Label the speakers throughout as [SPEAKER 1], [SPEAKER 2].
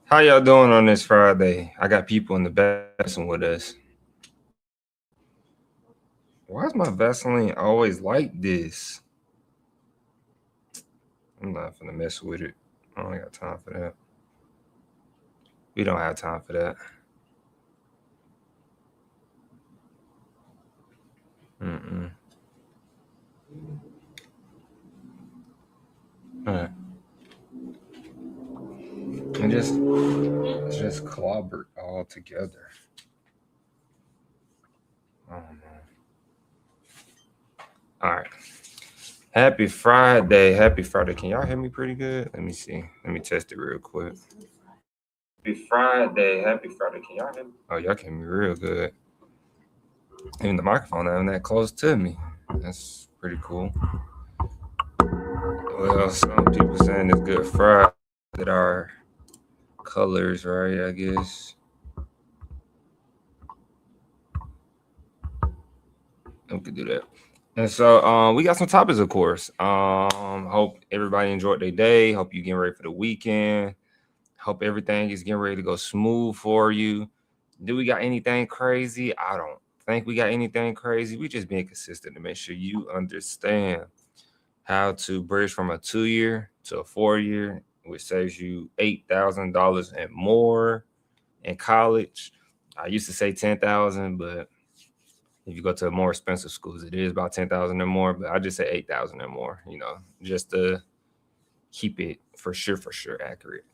[SPEAKER 1] How y'all doing on this Friday? I got people in the bathroom with us. Why is my Vaseline always like this? I'm not gonna mess with it. I don't got time for that. We don't have time for that. Mm-mm. All right. And just clobbered all together. I don't know. All right. Happy Friday. Happy Friday. Can y'all hear me pretty good? Let me see. Let me test it real quick. Happy Friday. Happy Friday. Can y'all hear me? Oh, y'all can hear me real good. Even the microphone not even that close to me. That's pretty cool. Well, some people saying it's Good Friday that our colors, right? I guess. We could do that. And so we got some topics, of course. Hope everybody enjoyed their day. Hope you getting ready for the weekend. Hope everything is getting ready to go smooth for you. Do we got anything crazy? I don't think we got anything crazy. We just being consistent to make sure you understand how to bridge from a 2-year to a 4-year, which saves you $8,000 and more in college. I used to say 10,000, but if you go to more expensive schools, it is about 10,000 or more. But I just say 8,000 or more. Just to keep it for sure accurate.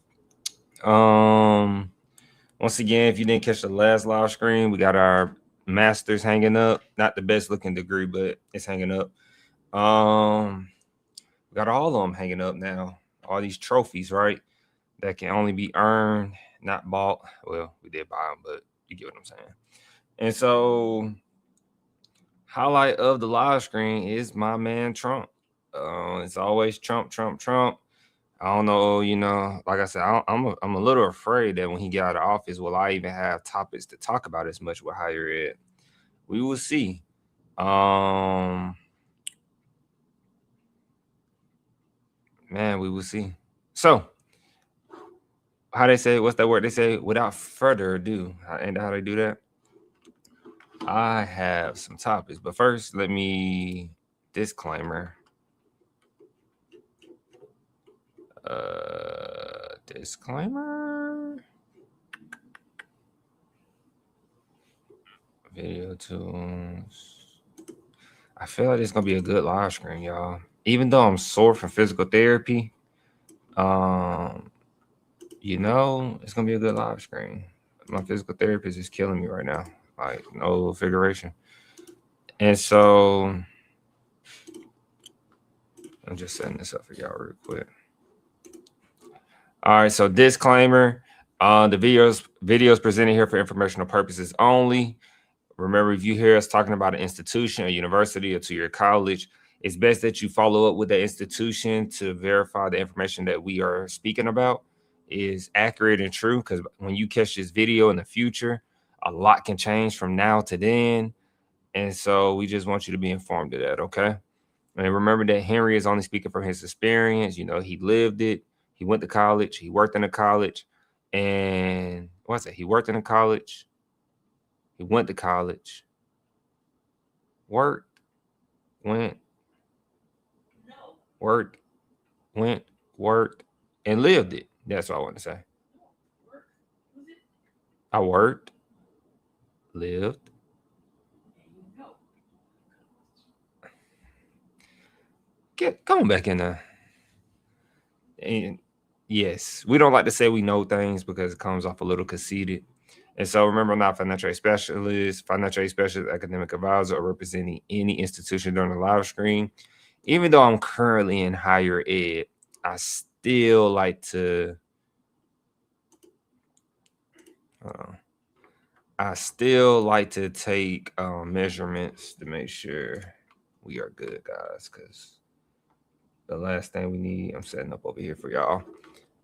[SPEAKER 1] Once again, if you didn't catch the last live stream, we got our masters hanging up. Not the best looking degree, but it's hanging up. We got all of them hanging up now. All these trophies, right? That can only be earned, not bought. Well, we did buy them, but you get what I'm saying. And so, highlight of the live screen is my man Trump. It's always Trump. I don't know, like I said, I'm a little afraid that when he get out of office, will I even have topics to talk about as much with higher ed? We will see. Man, we will see. So, how they say, what's that word? They say, without further ado, and how they do that? I have some topics, but first, let me disclaimer. Disclaimer. Video tools. I feel like it's gonna be a good live stream, y'all. Even though I'm sore from physical therapy, it's gonna be a good live stream. My physical therapist is killing me right now. Like no figuration. And so I'm just setting this up for y'all real quick. All right, so disclaimer. The videos presented here for informational purposes only. Remember, if you hear us talking about an institution, a university, or to your college, it's best that you follow up with the institution to verify the information that we are speaking about is accurate and true. Because when you catch this video in the future, a lot can change from now to then. And so we just want you to be informed of that, okay? And remember that Henry is only speaking from his experience. He lived it. He went to college. He worked in a college. And what's it? He worked in a college. He went to college. Worked. Went. Worked. Went. Worked. And lived it. That's what I want to say. I worked. Lived. Come on back in there. And yes, we don't like to say we know things because it comes off a little conceited. And so remember, I'm not financial aid specialist, academic advisor, or representing any institution during the live stream. Even though I'm currently in higher ed, I still like to take measurements to make sure we are good, guys, because the last thing we need, I'm setting up over here for y'all,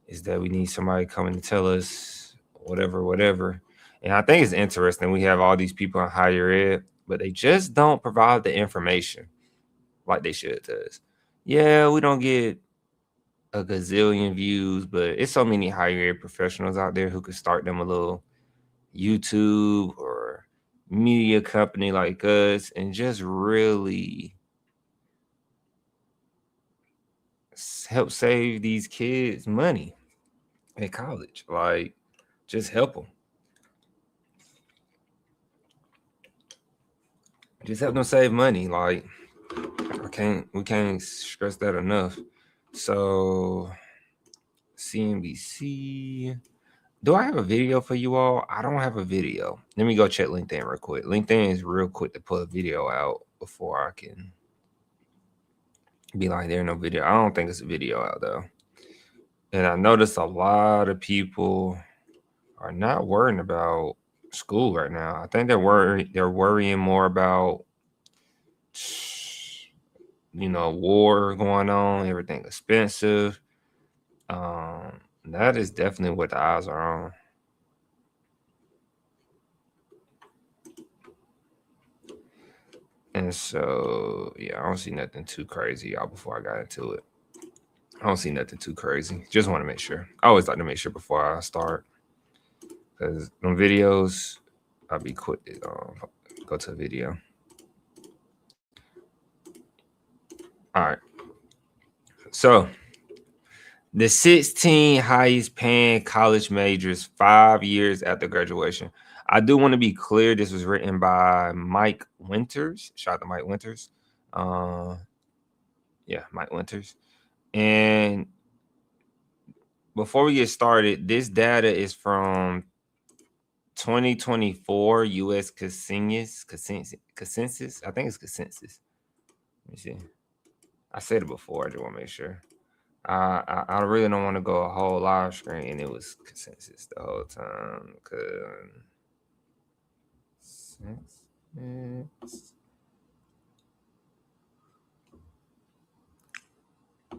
[SPEAKER 1] is that we need somebody coming to tell us whatever. And I think it's interesting. We have all these people in higher ed, but they just don't provide the information like they should to us. Yeah, we don't get a gazillion views, but it's so many higher ed professionals out there who could start them a little YouTube or media company like us and just really help save these kids money at college. Like, just help them. Just help them save money. Like, we can't stress that enough. So, CNBC. Do I have a video for you all? I don't have a video. Let me go check LinkedIn real quick. LinkedIn is real quick to put a video out before I can be like, there's no video. I don't think it's a video out though. And I noticed a lot of people are not worrying about school right now. I think they're worrying more about war going on, everything expensive. That is definitely what the eyes are on. And so, yeah, I don't see nothing too crazy, y'all, before I got into it. I don't see nothing too crazy. Just want to make sure. I always like to make sure before I start. Because on videos, I'll be quick to go to a video. All right. So, the 16 highest paying college majors 5 years after graduation. I do want to be clear. This was written by Mike Winters. Shout out to Mike Winters. Mike Winters. And before we get started, this data is from 2024 U.S. consensus. I think it's consensus. Let me see. I said it before. I just want to make sure. I really don't want to go a whole live screen, and it was consensus the whole time.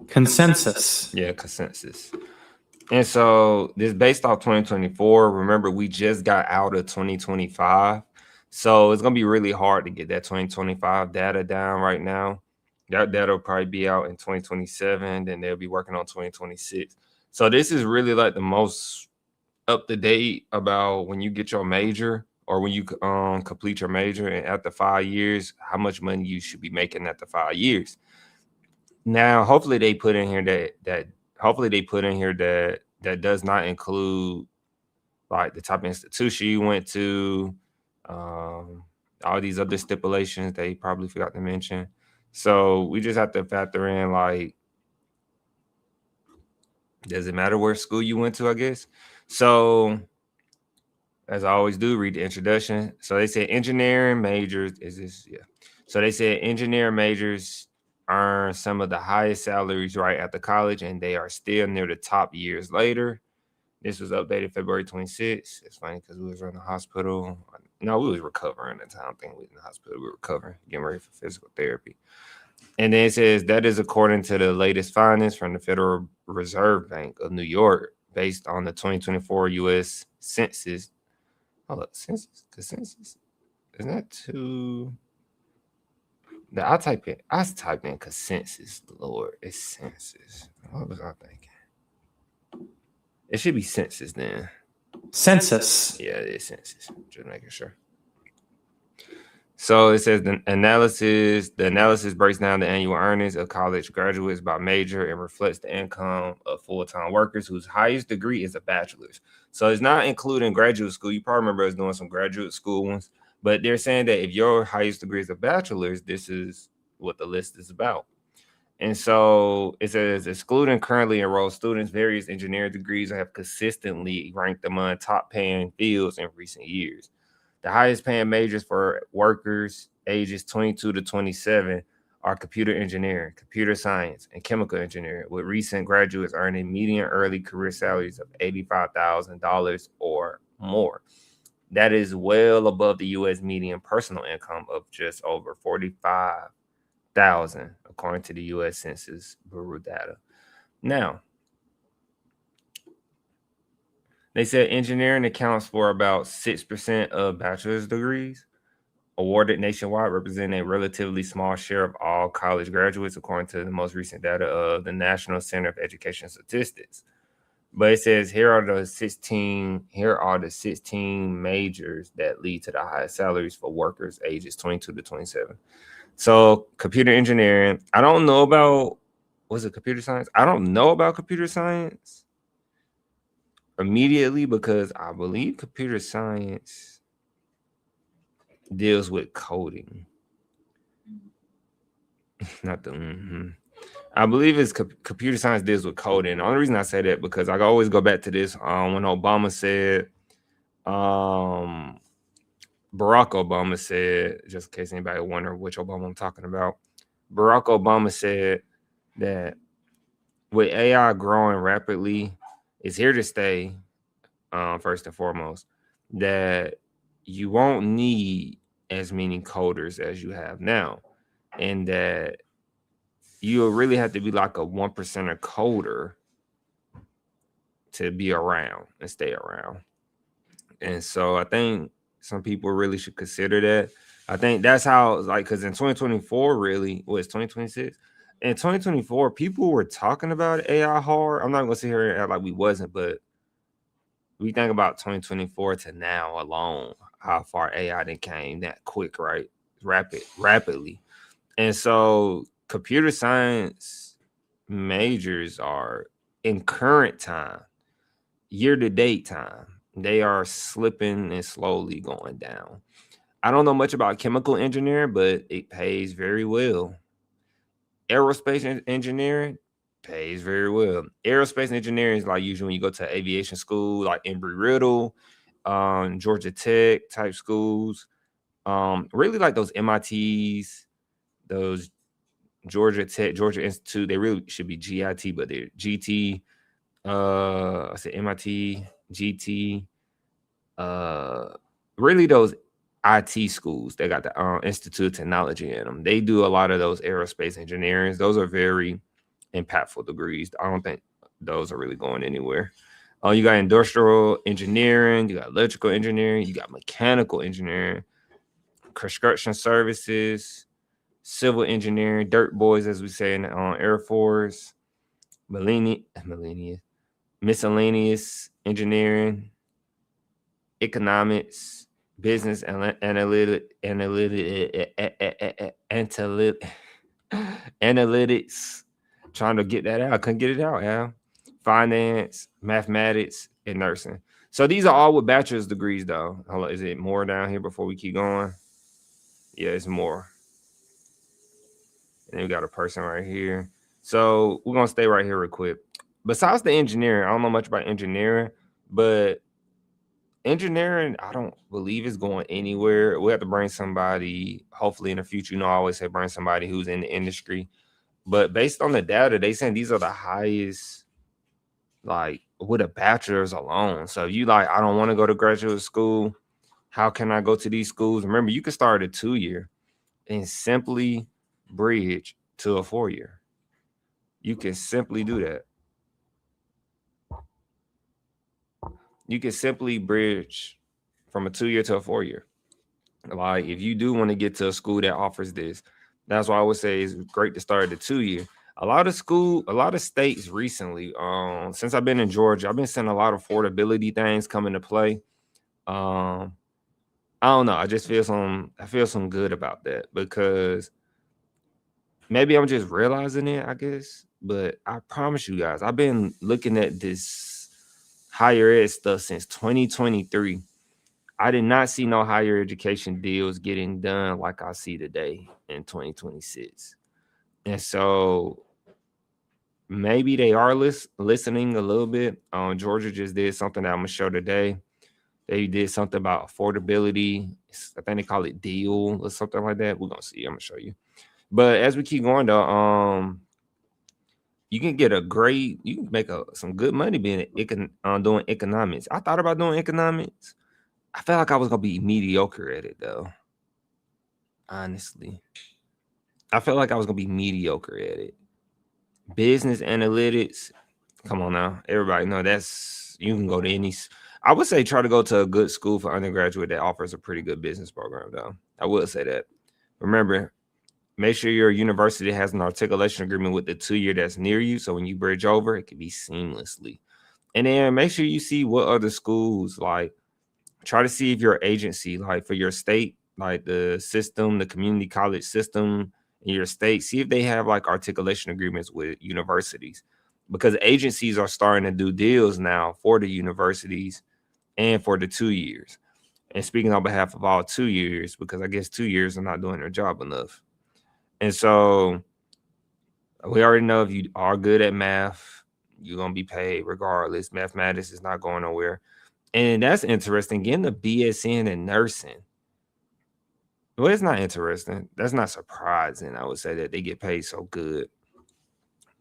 [SPEAKER 2] Consensus.
[SPEAKER 1] Yeah, consensus. And so this based off 2024. Remember, we just got out of 2025. So it's going to be really hard to get that 2025 data down right now. That data will probably be out in 2027. Then they'll be working on 2026. So this is really like the most up to date about when you get your major or when you complete your major, and after 5 years, how much money you should be making after 5 years. Now, hopefully they put in here that does not include like the type of institution you went to, all these other stipulations they probably forgot to mention. So we just have to factor in, like, does it matter where school you went to, I guess? So as I always do, read the introduction. So they say engineering majors So they said engineering majors earn some of the highest salaries right after college, and they are still near the top years later. This was updated February 26th. It's funny because we was in the hospital. No, we was recovering at the time. I think we was in the hospital. We were recovering, getting ready for physical therapy. And then it says that is according to the latest findings from the Federal Reserve Bank of New York, based on the 2024 U.S. Census. Hold up, census? Consensus? Isn't that too... I typed in consensus. Lord, it's census. What was I thinking? It should be census then.
[SPEAKER 2] Census.
[SPEAKER 1] Yeah, it is census. Just making sure. So it says the analysis breaks down the annual earnings of college graduates by major and reflects the income of full-time workers whose highest degree is a bachelor's. So it's not including graduate school. You probably remember us doing some graduate school ones, but they're saying that if your highest degree is a bachelor's, this is what the list is about. And so it says, excluding currently enrolled students, various engineering degrees have consistently ranked among top paying fields in recent years. The highest paying majors for workers ages 22 to 27 are computer engineering, computer science, and chemical engineering, with recent graduates earning median early career salaries of $85,000 or more. That is well above the U.S. median personal income of just over $45,000, according to the U.S. Census Bureau data. Now, they said engineering accounts for about 6% of bachelor's degrees, awarded nationwide, representing a relatively small share of all college graduates, according to the most recent data of the National Center of Education Statistics. But it says here are the 16 majors that lead to the highest salaries for workers ages 22 to 27. So computer engineering, I don't know about, was it computer science? I don't know about computer science immediately because I believe computer science deals with coding. Not the I believe it's computer science deals with coding. The only reason I say that because I always go back to this when Obama said, Barack Obama said, just in case anybody wonder which Obama I'm talking about, Barack Obama said that with AI growing rapidly, it's here to stay. First and foremost, that you won't need as many coders as you have now, and that you'll really have to be like a 1% coder to be around and stay around. And so I think some people really should consider that. I think that's how, like, because in 2024, really, it's 2026? In 2024, people were talking about AI hard. I'm not going to sit here and act like we wasn't, but we think about 2024 to now alone, how far AI then came that quick, right? Rapidly. And so computer science majors are in current time, year-to-date time, they are slipping and slowly going down. I don't know much about chemical engineering, but it pays very well. Aerospace engineering pays very well. Aerospace engineering is like usually when you go to aviation school, like Embry-Riddle, Georgia Tech type schools. Really like those MITs, those Georgia Tech, Georgia Institute. They really should be GIT, but they're GT. I said MIT, GT. Really those IT schools. They got the Institute of Technology in them. They do a lot of those aerospace engineering. Those are very impactful degrees. I don't think those are really going anywhere. You got industrial engineering, you got electrical engineering, you got mechanical engineering, construction services, civil engineering, dirt boys, as we say in the Air Force, miscellaneous engineering, economics, business analytics. Trying to get that out. I couldn't get it out, yeah. Finance, mathematics, and nursing. So these are all with bachelor's degrees, though. Hold on, is it more down here before we keep going? Yeah, it's more. And then we got a person right here. So we're gonna stay right here real quick. Besides the engineering, I don't know much about engineering, but engineering, I don't believe is going anywhere. We have to bring somebody, hopefully in the future, I always say bring somebody who's in the industry. But based on the data, they saying these are the highest, like with a bachelor's alone. So you like, I don't want to go to graduate school. How can I go to these schools? Remember, you can start a 2-year and simply bridge to a 4-year. You can simply do that. You can simply bridge from a 2-year to a 4-year. Like if you do want to get to a school that offers this, that's why I would say it's great to start at the 2-year. A lot of states recently, since I've been in Georgia, I've been seeing a lot of affordability things come into play. I don't know. I feel some good about that because maybe I'm just realizing it, I guess. But I promise you guys, I've been looking at this higher ed stuff since 2023. I did not see no higher education deals getting done like I see today in 2026. And so maybe they are listening a little bit. Georgia just did something that I'm going to show today. They did something about affordability. I think they call it deal or something like that. We're going to see. I'm going to show you. But as we keep going, though, you can make some good money doing economics. I thought about doing economics. I felt like I was going to be mediocre at it, though. Honestly. I felt like I was going to be mediocre at it. Business analytics. Come on now. Everybody know you can go to any. I would say try to go to a good school for undergraduate that offers a pretty good business program, though. I will say that. Remember, make sure your university has an articulation agreement with the 2-year that's near you. So when you bridge over, it can be seamlessly. And then make sure you see what other schools like. Try to see if your agency, like for your state, like the system, the community college system in your state, see if they have like articulation agreements with universities, because agencies are starting to do deals now for the universities and for the 2 years. And speaking on behalf of all 2 years, because I guess 2 years are not doing their job enough. And so we already know if you are good at math, you're going to be paid regardless. Mathematics is not going nowhere. And that's interesting. Getting the BSN in nursing. Well, it's not interesting. That's not surprising. I would say that they get paid so good.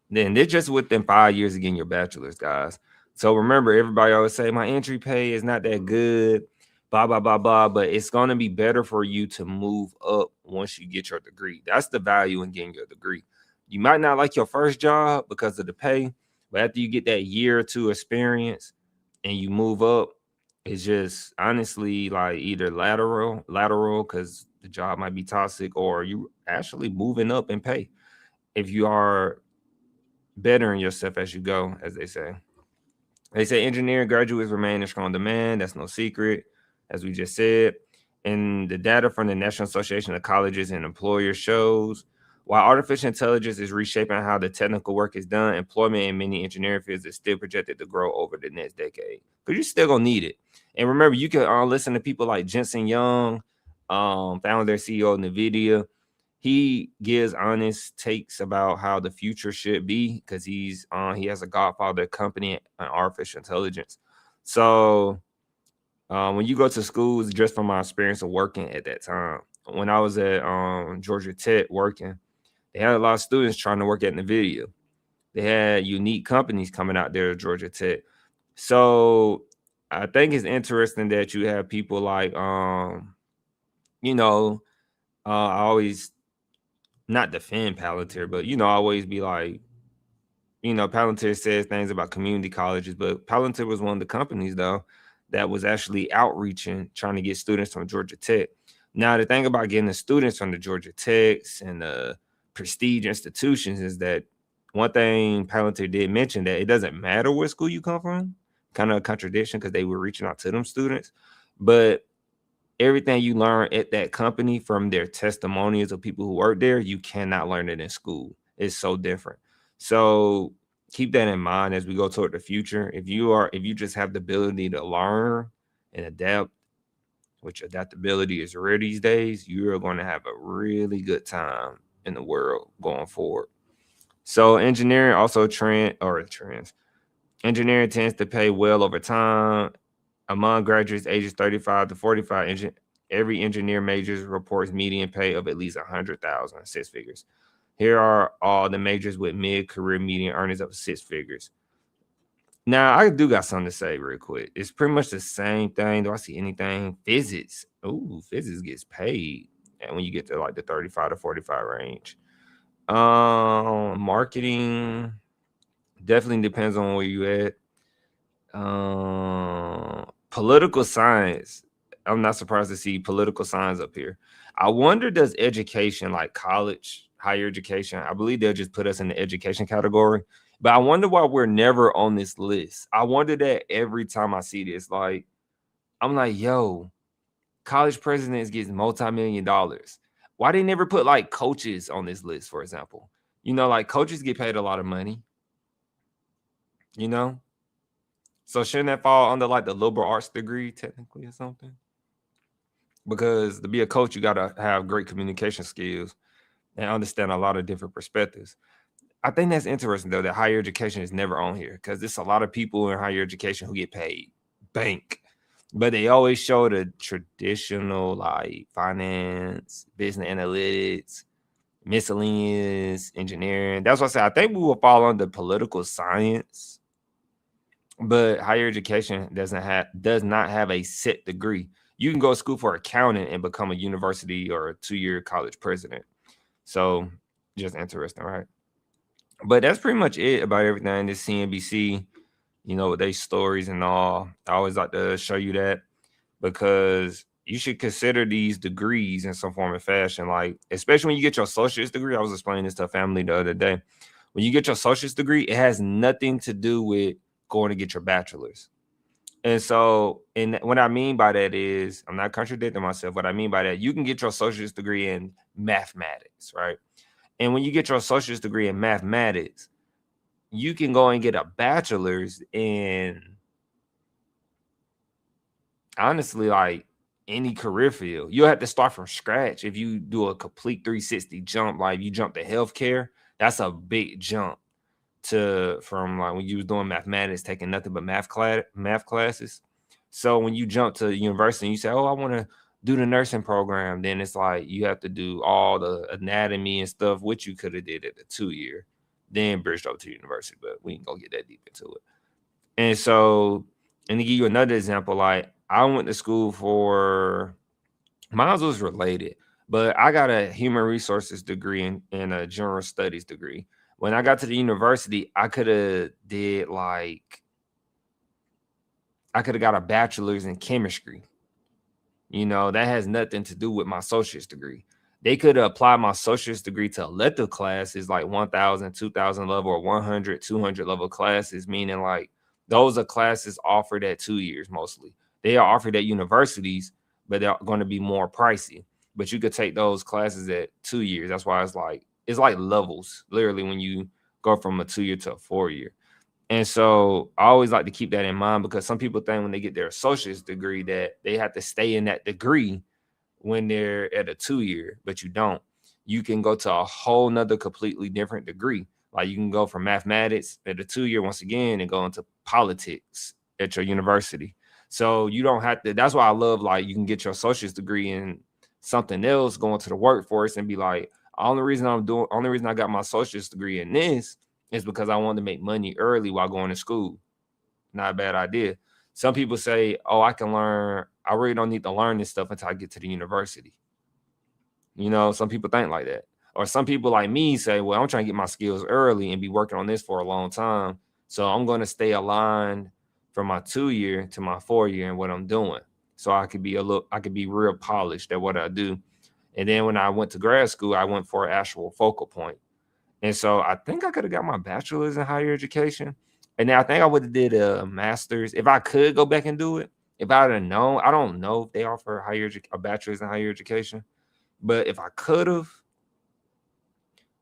[SPEAKER 1] Then they're just within 5 years of getting your bachelor's, guys. So remember, everybody always say my entry pay is not that good, blah, blah, blah, blah. But it's going to be better for you to move up once you get your degree. That's the value in getting your degree. You might not like your first job because of the pay, but after you get that year or two experience and you move up, it's just honestly like either lateral, because the job might be toxic, or you actually moving up in pay if you are bettering yourself as you go, as they say. They say engineering graduates remain in strong demand. That's no secret, as we just said. And the data from the National Association of Colleges and Employers shows while artificial intelligence is reshaping how the technical work is done, employment in many engineering fields is still projected to grow over the next decade. Because you're still going to need it. And remember, you can listen to people like Jensen Young, founder and CEO of Nvidia. He gives honest takes about how the future should be because he has a godfather company on artificial intelligence. So when you go to schools, just from my experience of working at that time, when I was at Georgia Tech working, they had a lot of students trying to work at Nvidia. They had unique companies coming out there at Georgia Tech. So I think it's interesting that you have people like, I always not defend Palantir, but, always be like, Palantir says things about community colleges, but Palantir was one of the companies, though, that was actually outreaching, trying to get students from Georgia Tech. Now, the thing about getting the students from the Georgia Techs and the prestige institutions is that one thing Palantir did mention that it doesn't matter what school you come from, kind of a contradiction because they were reaching out to them students, but everything you learn at that company from their testimonials of people who work there, you cannot learn it in school. It's so different. So keep that in mind as we go toward the future. If you just have the ability to learn and adapt, which adaptability is rare these days, you're going to have a really good time in the world going forward. So engineering also trends. Engineering tends to pay well over time. Among graduates ages 35 to 45, every engineer majors reports median pay of at least 100,000, 6 figures. Here are all the majors with mid-career median earnings of 6 figures. Now, I do got something to say real quick. It's pretty much the same thing. Do I see anything? Physics. Ooh, physics gets paid. And when you get to like the 35 to 45 range. Marketing definitely depends on where you at. Political science. I'm not surprised to see political science up here. I wonder, does education, like college, higher education, I believe they'll just put us in the education category. But I wonder why we're never on this list. I wonder that every time I see this, like, I'm like, yo, college presidents get multi-million dollars. Why they never put like coaches on this list, for example? Like coaches get paid a lot of money, So shouldn't that fall under like the liberal arts degree technically or something? Because to be a coach, you got to have great communication skills and understand a lot of different perspectives. I think that's interesting, though, that higher education is never on here because there's a lot of people in higher education who get paid bank, but they always show the traditional like finance, business analytics, miscellaneous engineering. That's what I say. I think we will fall under political science, but higher education does not have a set degree. You can go to school for accounting and become a university or a 2-year college president. So just interesting, right? But that's pretty much it about everything. This CNBC, with their stories and all. I always like to show you that because, you should consider these degrees in some form of fashion. Like, especially when you get your associate's degree. I was explaining this to a family the other day. When you get your associate's degree, it has nothing to do with going to get your bachelor's. And so, and what I mean by that is, I'm not contradicting myself. What I mean by that, you can get your associate's degree in mathematics, right? And when you get your associate's degree in mathematics, you can go and get a bachelor's in, honestly, like any career field. You'll have to start from scratch if you do a complete 360 jump. Like if you jump to healthcare, that's a big jump from like when you was doing mathematics, taking nothing but math classes. So when you jump to university and you say, oh, I want to do the nursing program, then it's like you have to do all the anatomy and stuff, which you could have did at the 2-year, then bridged over to university, but we ain't gonna get that deep into it. And so, and to give you another example, like I went to school for, mine was related, but I got a human resources degree and a general studies degree. When I got to the university, I could have got a bachelor's in chemistry. You know, that has nothing to do with my associate's degree. They could have applied my associate's degree to elective classes like 1,000, 2,000 level or 100, 200 level classes, meaning like those are classes offered at 2 years mostly. They are offered at universities, but they're going to be more pricey. But you could take those classes at 2 years. That's why it's like levels, literally, when you go from a 2-year to a 4-year. And so I always like to keep that in mind, because some people think when they get their associate's degree that they have to stay in that degree when they're at a 2-year, but you don't. You can go to a whole nother completely different degree. Like you can go from mathematics at a 2-year once again and go into politics at your university. So you don't have to, that's why I love, like, you can get your associate's degree in something else, go into the workforce and be like, only reason I got my associate's degree in this is because I wanted to make money early while going to school. Not a bad idea. Some people say, oh, I really don't need to learn this stuff until I get to the university. You know, some people think like that. Or some people like me say, well, I'm trying to get my skills early and be working on this for a long time. So I'm going to stay aligned from my 2-year to my 4-year in what I'm doing. So I could be real polished at what I do. And then when I went to grad school, I went for an actual focal point. And so I think I could have got my bachelor's in higher education. And then I think I would have did a master's if I could go back and do it. If I would have known, I don't know if they offer a bachelor's in higher education. But if I could have,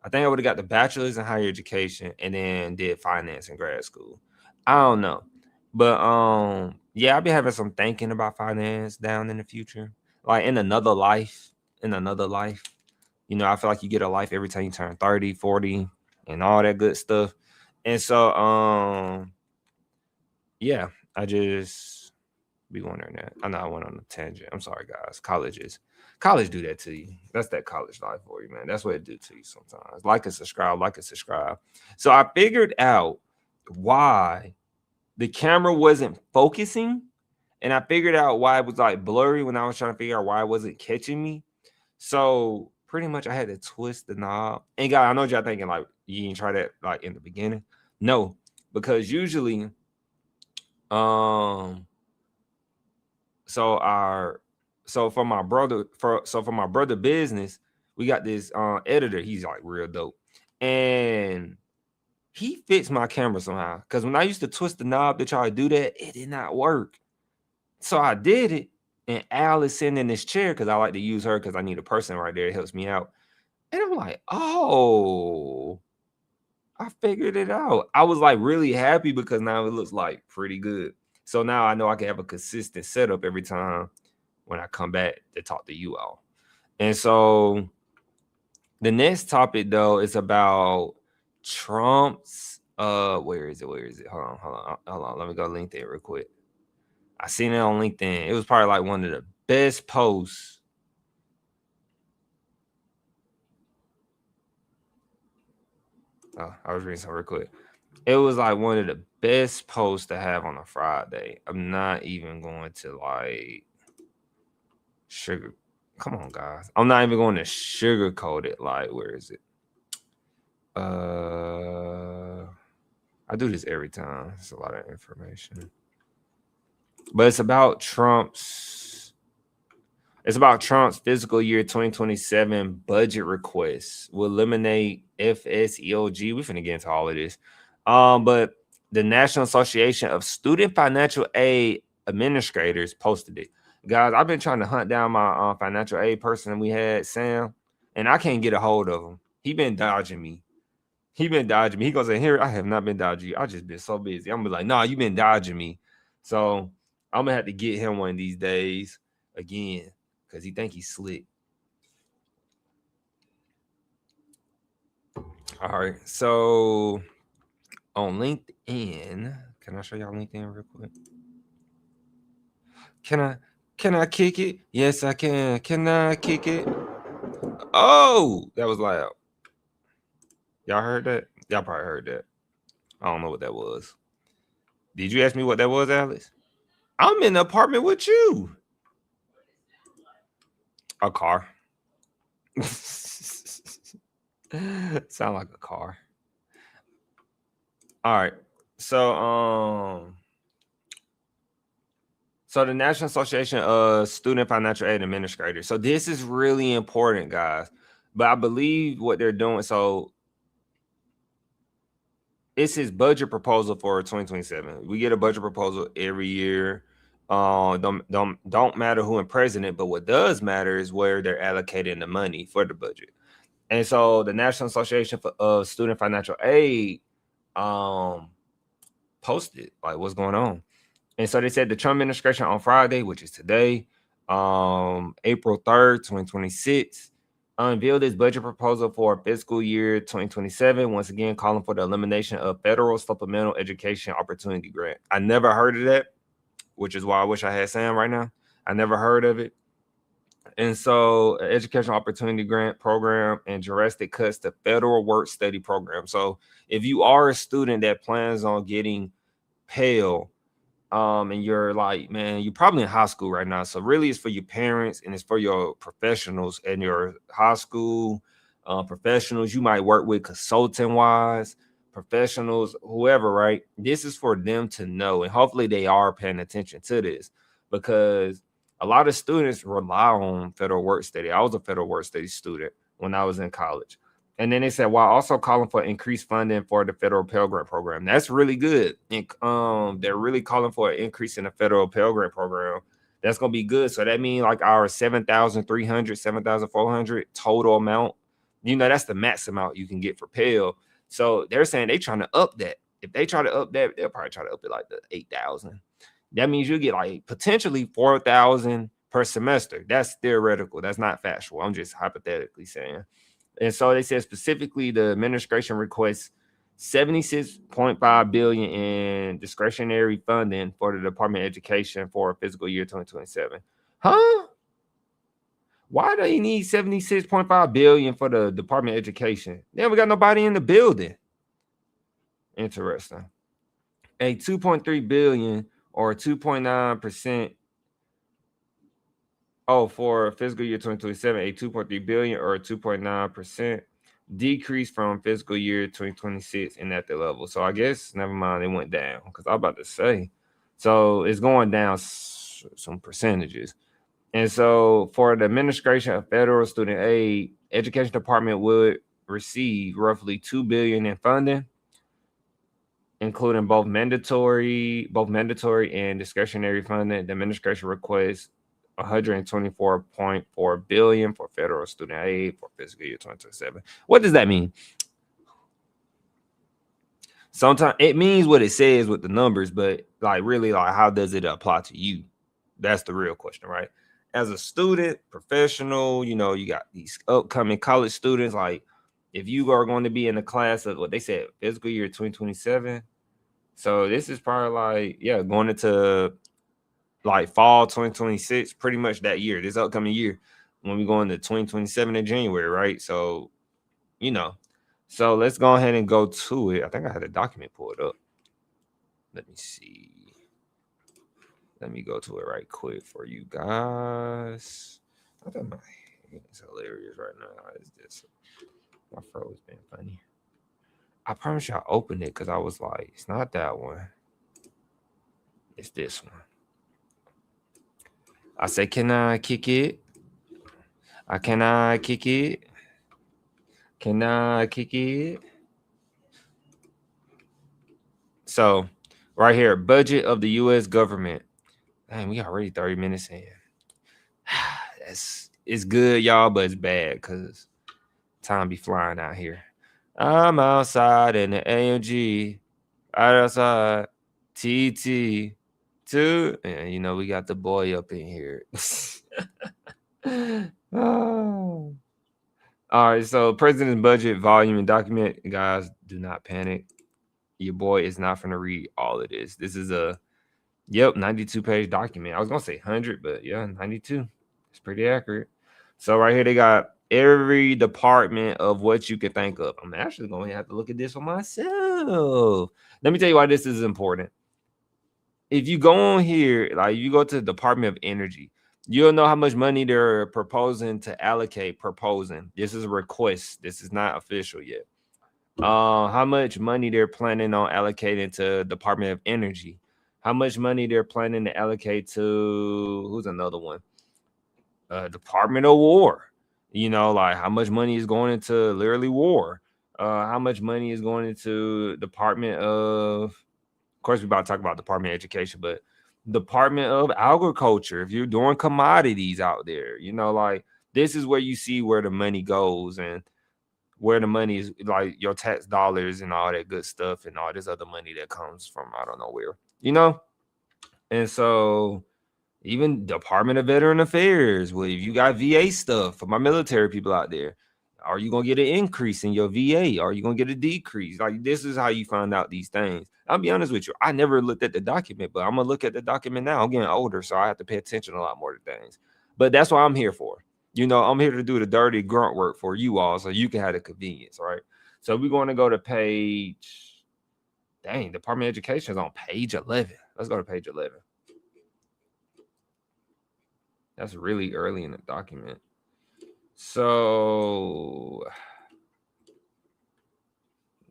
[SPEAKER 1] I think I would have got the bachelor's in higher education and then did finance in grad school. I don't know. But yeah, I'll be having some thinking about finance down in the future. Like in another life. You know, I feel like you get a life every time you turn 30, 40, and all that good stuff. And so yeah, I just be wondering that. I know I went on a tangent. I'm sorry, guys. College do that to you. That's that college life for you, man. That's what it do to you sometimes. Like and subscribe. So I figured out why the camera wasn't focusing, and I figured out why it was like blurry when I was trying to figure out why it wasn't catching me. So pretty much I had to twist the knob. And guys, I know y'all thinking like you didn't try that like in the beginning. No, because usually for my brother business, we got this editor. He's like real dope. And he fixed my camera somehow. Because when I used to twist the knob to try to do that, it did not work. So I did it. And Al is sitting in this chair because I like to use her because I need a person right there. It helps me out. And I'm like, oh, I figured it out. I was like really happy because now it looks like pretty good. So now I know I can have a consistent setup every time when I come back to talk to you all. And so the next topic though is about Trump's where is it? Hold on. Let me go LinkedIn real quick. I seen it on LinkedIn. It was probably like one of the best posts. Oh, I was reading something real quick. It was like one of the best posts to have on a Friday. I'm not even going to like sugar. Come on, guys. I'm not even going to sugarcoat it. Like, where is it? I do this every time. It's a lot of information. But it's about Trump's. It's about Trump's fiscal year 2027 budget requests. Will eliminate FSEOG. We're finna get into all of this. But the National Association of Student Financial Aid Administrators posted it. Guys, I've been trying to hunt down my financial aid person we had, Sam, and I can't get a hold of him. He been dodging me. He goes in here. I have not been dodging you. I just been so busy. I'm gonna be like, nah, you been dodging me. So I'm gonna have to get him one of these days again because he think he's slick. All right. So on LinkedIn, can I show y'all LinkedIn real quick? Can I kick it? Yes, I can. Can I kick it? Oh, that was loud. Y'all heard that? Y'all probably heard that. I don't know what that was. Did you ask me what that was, Alex? I'm in the apartment with you. A car. Sound like a car. All right. So the National Association of Student Financial Aid Administrators. So this is really important, guys. But I believe what they're doing. So it's his budget proposal for 2027. We get a budget proposal every year. Don't matter who in president, but what does matter is where they're allocating the money for the budget. And so the National Association of Student Financial Aid posted like what's going on. And so they said the Trump administration on Friday, which is today, April 3rd, 2026, unveiled its budget proposal for fiscal year 2027, once again calling for the elimination of federal supplemental education opportunity grant. I never heard of that, which is why I wish I had Sam right now. I never heard of it. And so educational opportunity grant program and drastic cuts to federal work study program. So if you are a student that plans on getting Pell, and you're like, man, you're probably in high school right now. So really it's for your parents and it's for your professionals and your high school professionals you might work with consulting wise, professionals, whoever, right? This is for them to know. And hopefully they are paying attention to this because a lot of students rely on federal work study. I was a federal work study student when I was in college. And then they said, while also calling for increased funding for the federal Pell Grant program. That's really good. And they're really calling for an increase in the federal Pell Grant program. That's going to be good. So that means like our 7,300, 7,400 total amount. You know, that's the max amount you can get for Pell. So they're saying they're trying to up that. If they try to up that, they'll probably try to up it like the 8,000. That means you get like potentially 4,000 per semester. That's theoretical. That's not factual. I'm just hypothetically saying. And so they said specifically the administration requests $76.5 billion in discretionary funding for the Department of Education for fiscal year 2027. Huh? Why do you need $76.5 billion for the Department of Education? Then we got nobody in the building. Interesting. A $2.3 billion or 2.9%. Oh, for fiscal year 2027, a 2.3 billion or 2.9% decrease from fiscal year 2026 in at the level. So I guess never mind, it went down because I was about to say. So it's going down some percentages. And so for the administration of federal student aid, education department would receive roughly $2 billion in funding, including both mandatory and discretionary funding. The administration requests $124.4 billion for federal student aid for fiscal year 2027. What does that mean? Sometimes it means what it says with the numbers, but like really, like how does it apply to you? That's the real question, right? As a student, professional, you know, you got these upcoming college students. Like if you are going to be in the class of what they said, fiscal year 2027. So this is probably like, yeah, going into like fall 2026, pretty much that year, this upcoming year, when we go into 2027 in January, right? So, you know, so let's go ahead and go to it. I think I had a document pulled up. Let me see. Let me go to it right quick for you guys. I thought my head is hilarious right now. Is this my fro has been funny? I promise you I opened it because I was like, it's not that one. It's this one. I say, can I kick it? Can I kick it? Can I kick it? So, right here, budget of the U.S. government. Dang, we already 30 minutes in. It's good, y'all, but it's bad because time be flying out here. I'm outside in the AMG, right outside, TT, 2. And you know, we got the boy up in here. Oh. All right, so president's budget, volume, and document. Guys, do not panic. Your boy is not going to read all of this. This is a 92-page document. I was gonna say 100, but yeah, 92. It's pretty accurate. So right here, they got every department of what you can think of. I'm actually going to have to look at this for myself. Let me tell you why this is important. If you go on here, like you go to the Department of Energy, you'll know how much money they're proposing to allocate. This is a request. This is not official yet. How much money they're planning on allocating to Department of Energy, how much money they're planning to allocate to who's another one? Department of War. You know, like how much money is going into literally war. How much money is going into Department of course, we're about to talk about Department of Education, but Department of Agriculture. If you're doing commodities out there, you know, like this is where you see where the money goes and where the money is, like your tax dollars and all that good stuff and all this other money that comes from I don't know where, you know. And so even Department of Veteran Affairs, well, if you got VA stuff for my military people out there, are you gonna get an increase in your VA? Are you gonna get a decrease? Like this is how you find out these things. I'll be honest with you, I never looked at the document, but I'm gonna look at the document now. I'm getting older, so I have to pay attention a lot more to things. But that's what I'm here for. You know, I'm here to do the dirty grunt work for you all so you can have the convenience, right? So we're going to go to page, Department of Education is on page 11. Let's go to page 11. That's really early in the document. So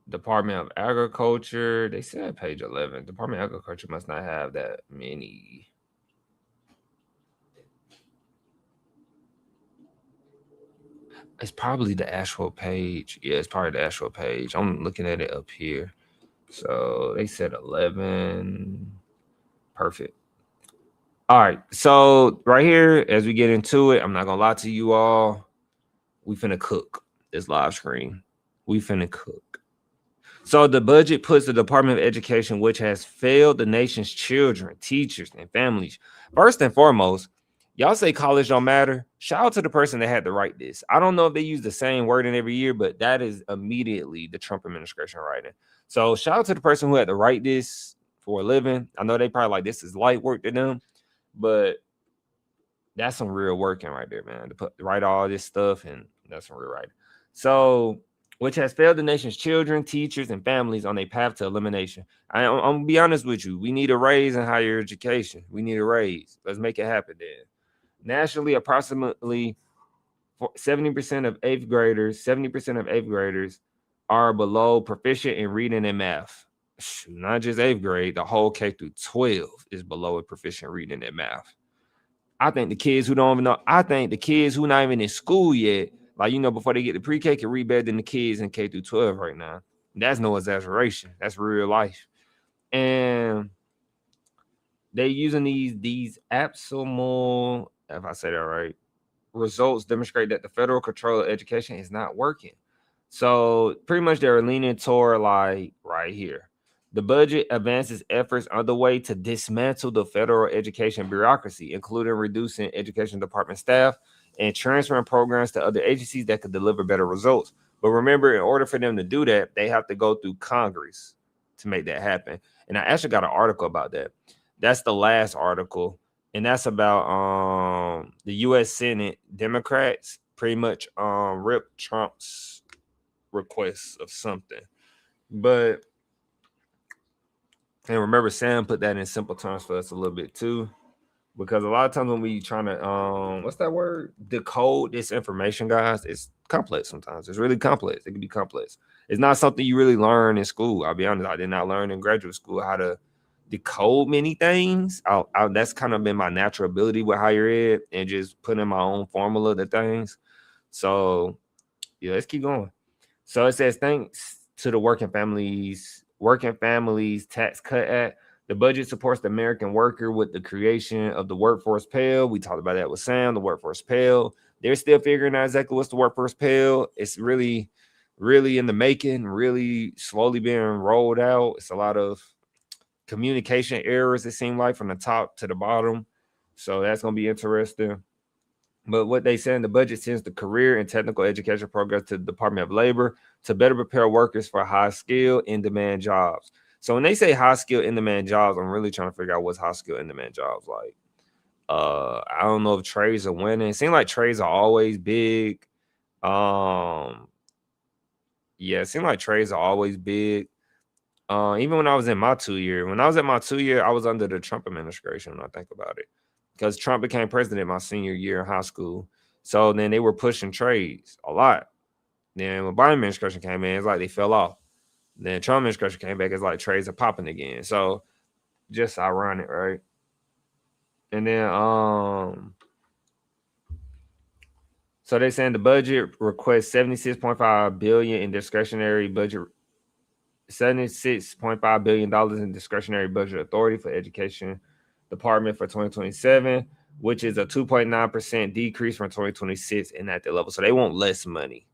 [SPEAKER 1] Department of Agriculture, they said page 11. Department of Agriculture must not have that many. It's probably the actual page. Yeah, it's probably the actual page. I'm looking at it up here. So they said 11. Perfect. All right. So right here, as we get into it, I'm not gonna lie to you all. We finna cook this live screen. We finna cook. So the budget puts the Department of Education, which has failed the nation's children, teachers, and families. First and foremost, y'all say college don't matter. Shout out to the person that had to write this. I don't know if they use the same wording every year, but that is immediately the Trump administration writing. So shout out to the person who had to write this for a living. I know they probably like this is light work to them, but that's some real working right there, man. To write all this stuff, and that's some real writing. So, which has failed the nation's children, teachers, and families on a path to elimination. I'm gonna be honest with you. We need a raise in higher education. We need a raise. Let's make it happen then. Nationally, approximately 70% of eighth graders, 70% of eighth graders are below proficient in reading and math. Not just eighth grade, the whole K through 12 is below a proficient reading and math. I think the kids who don't even know, I think the kids who not even in school yet, like, you know, before they get to pre-K can read better than the kids in K through 12 right now. That's no exaggeration. That's real life. And they using these abnormal, if I say that right, results demonstrate that the federal control of education is not working. So pretty much they're leaning toward like right here. The budget advances efforts underway to dismantle the federal education bureaucracy, including reducing education department staff and transferring programs to other agencies that could deliver better results. But remember, in order for them to do that, they have to go through Congress to make that happen. And I actually got an article about that. That's the last article. And that's about the U.S. Senate Democrats pretty much ripped Trump's request of something. But and remember, Sam put that in simple terms for us a little bit too, because a lot of times when we trying to what's that word, decode this information, guys, it's complex. Sometimes it's really complex. It can be complex. It's not something you really learn in school. I'll be honest, I did not learn in graduate school how to decode many things. That's kind of been my natural ability with higher ed and just putting my own formula to things. So yeah, let's keep going. So it says, thanks to the Working Families Tax Cut Act, the budget supports the American worker with the creation of the Workforce Pell. We talked about that with Sam, the Workforce Pell. They're still figuring out exactly what's the Workforce Pell. It's really, really in the making, really slowly being rolled out. It's a lot of communication errors, it seemed like, from the top to the bottom. So that's going to be interesting. But what they say in the budget sends the career and technical education programs to the Department of Labor to better prepare workers for high skill, in demand jobs. So when they say high skill, in demand jobs, I'm really trying to figure out what's high skill, in demand jobs like. I don't know if trades are winning. It seems like trades are always big. Yeah, it seems like trades are always big. Even when I was in my 2-year, I was under the Trump administration when I think about it. Because Trump became president my senior year in high school. So then they were pushing trades a lot. Then when Biden administration came in, it's like they fell off. Then Trump administration came back, it's like trades are popping again. So just ironic, right? And then so they saying the budget requests $76.5 billion in discretionary budget, $76.5 billion in discretionary budget authority for education department for 2027, which is a 2.9% decrease from 2026 in at the level. So they want less money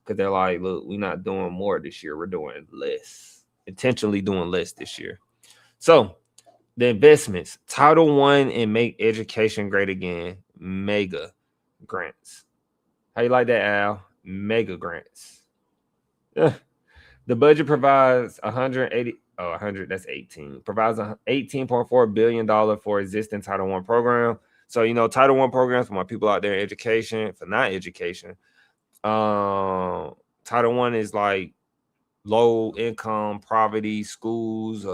[SPEAKER 1] because they're like, look, we're not doing more this year. We're doing less, intentionally doing less this year. So the investments, Title I and Make Education Great Again, mega grants. How you like that, Al? Mega grants. The budget provides 100, that's 18. Provides $18.4 billion for existing Title I program. So, Title I programs for my people out there in education, for not education. Title I is like low income poverty schools,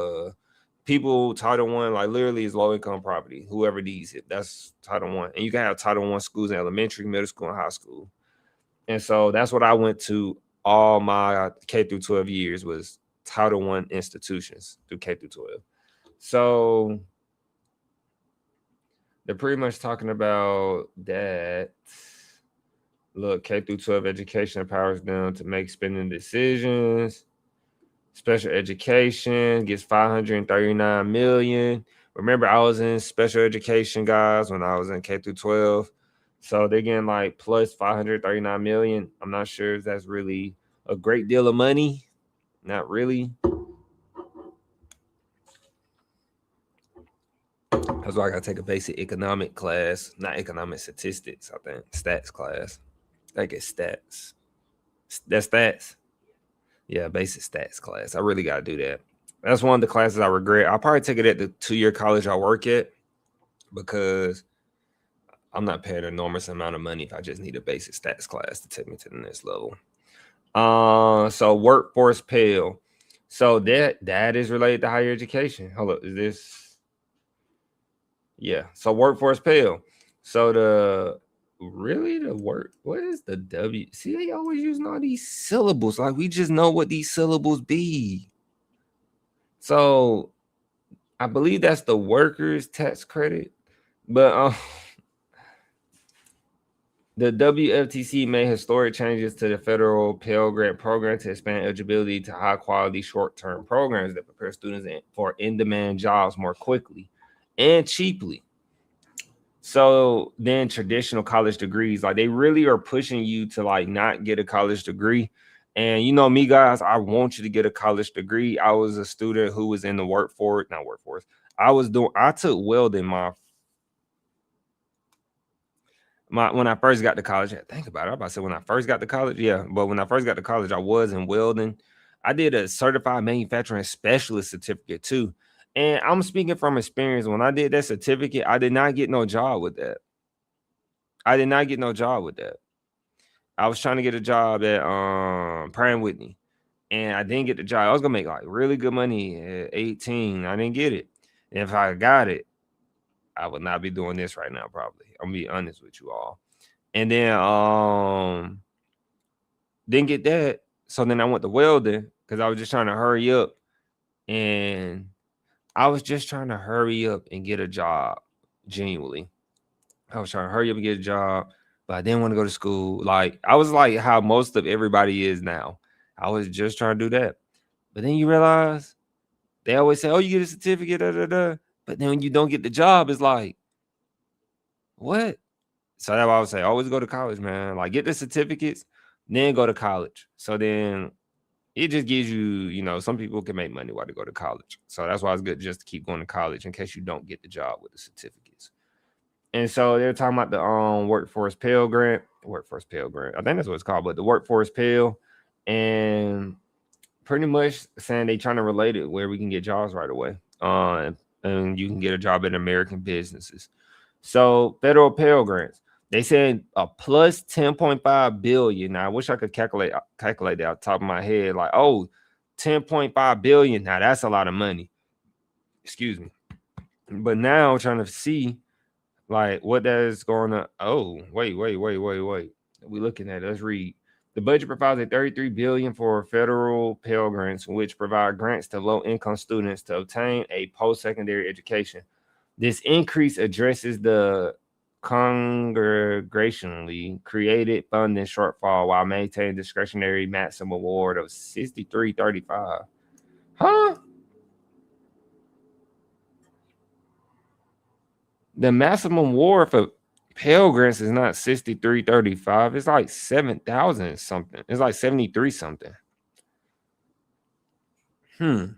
[SPEAKER 1] people. Title I, like, literally is low income poverty, whoever needs it. That's Title I. And you can have Title I schools in elementary, middle school, and high school. And so that's what I went to all my K through 12 years, was Title I institutions through K through 12. So they're pretty much talking about that. Look, K through 12 education empowers them to make spending decisions. Special education gets $539 million. Remember, I was in special education, guys, when I was in K through 12. So they're getting like plus 539 million. I'm not sure if that's really a great deal of money. Not really. That's why I gotta take a basic economic class, not economic statistics, I think. Stats class. I get stats. That's stats. Yeah, basic stats class. I really gotta do that. That's one of the classes I regret. I'll probably take it at the 2-year college I work at, because I'm not paying an enormous amount of money if I just need a basic stats class to take me to the next level. So Workforce Pell. So that is related to higher education. Hold up, is this? Yeah. So Workforce Pell. So what is the W? See, they always using all these syllables. Like, we just know what these syllables be. So I believe that's the workers' tax credit, but the WFTC made historic changes to the federal Pell Grant program to expand eligibility to high-quality short-term programs that prepare students for in-demand jobs more quickly and cheaply. So then traditional college degrees, like, they really are pushing you to like not get a college degree. And me, guys, I want you to get a college degree. I was a student who was in the workforce. I took welding when I first got to college. Think about it. I'm about to say when I first got to college. Yeah, but when I first got to college, I was in welding. I did a certified manufacturing specialist certificate too. And I'm speaking from experience. When I did that certificate, I did not get no job with that. I was trying to get a job at Pratt & Whitney, and I didn't get the job. I was gonna make like really good money at 18. I didn't get it. And if I got it, I would not be doing this right now, probably. I'm gonna be honest with you all. And then didn't get that. So then I went to welding because I was just trying to hurry up. And I was just trying to hurry up and get a job, genuinely. I was trying to hurry up and get a job. but I didn't want to go to school. Like I was like how most of everybody is now. I was just trying to do that. But then you realize they always say, oh, you get a certificate, da, da, da. But then when you don't get the job, it's like, what? So that's why I would say always go to college, man. Like get the certificates, then go to college. So then it just gives you, some people can make money while they go to college. So that's why it's good just to keep going to college in case you don't get the job with the certificates. And so they're talking about the workforce Pell Grant. Workforce Pell Grant. I think that's what it's called, but the workforce Pell. And pretty much saying they trying to relate it where we can get jobs right away. And you can get a job in American businesses. So federal Pell Grants. They said a plus 10.5 billion. Now I wish I could calculate that off the top of my head. Like, 10.5 billion. Now that's a lot of money. Excuse me. But now I'm trying to see like what that is going to. Oh, wait. We looking at it. Let's read. The budget provides a $33 billion for federal Pell Grants, which provide grants to low-income students to obtain a post-secondary education. This increase addresses the congressionally created funding shortfall while maintaining discretionary maximum award of $63.35. Huh? The maximum award for Pell Grants is not $63.35. It's like 7,000 something. It's like 73 something. It's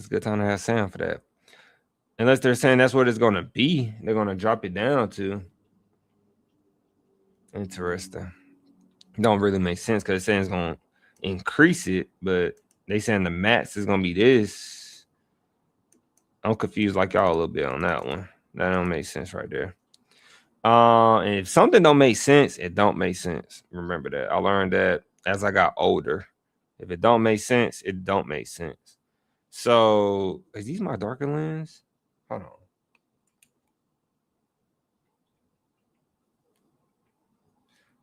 [SPEAKER 1] a good time to have Sam for that. Unless they're saying that's what it's going to be. They're going to drop it down to. Interesting. Don't really make sense because it's saying it's going to increase it, but they saying the max is going to be this. I'm confused like y'all a little bit on that one. That don't make sense right there. And if something don't make sense, it don't make sense. Remember that. I learned that as I got older. If it don't make sense, it don't make sense. So is these my darker lens? Hold on.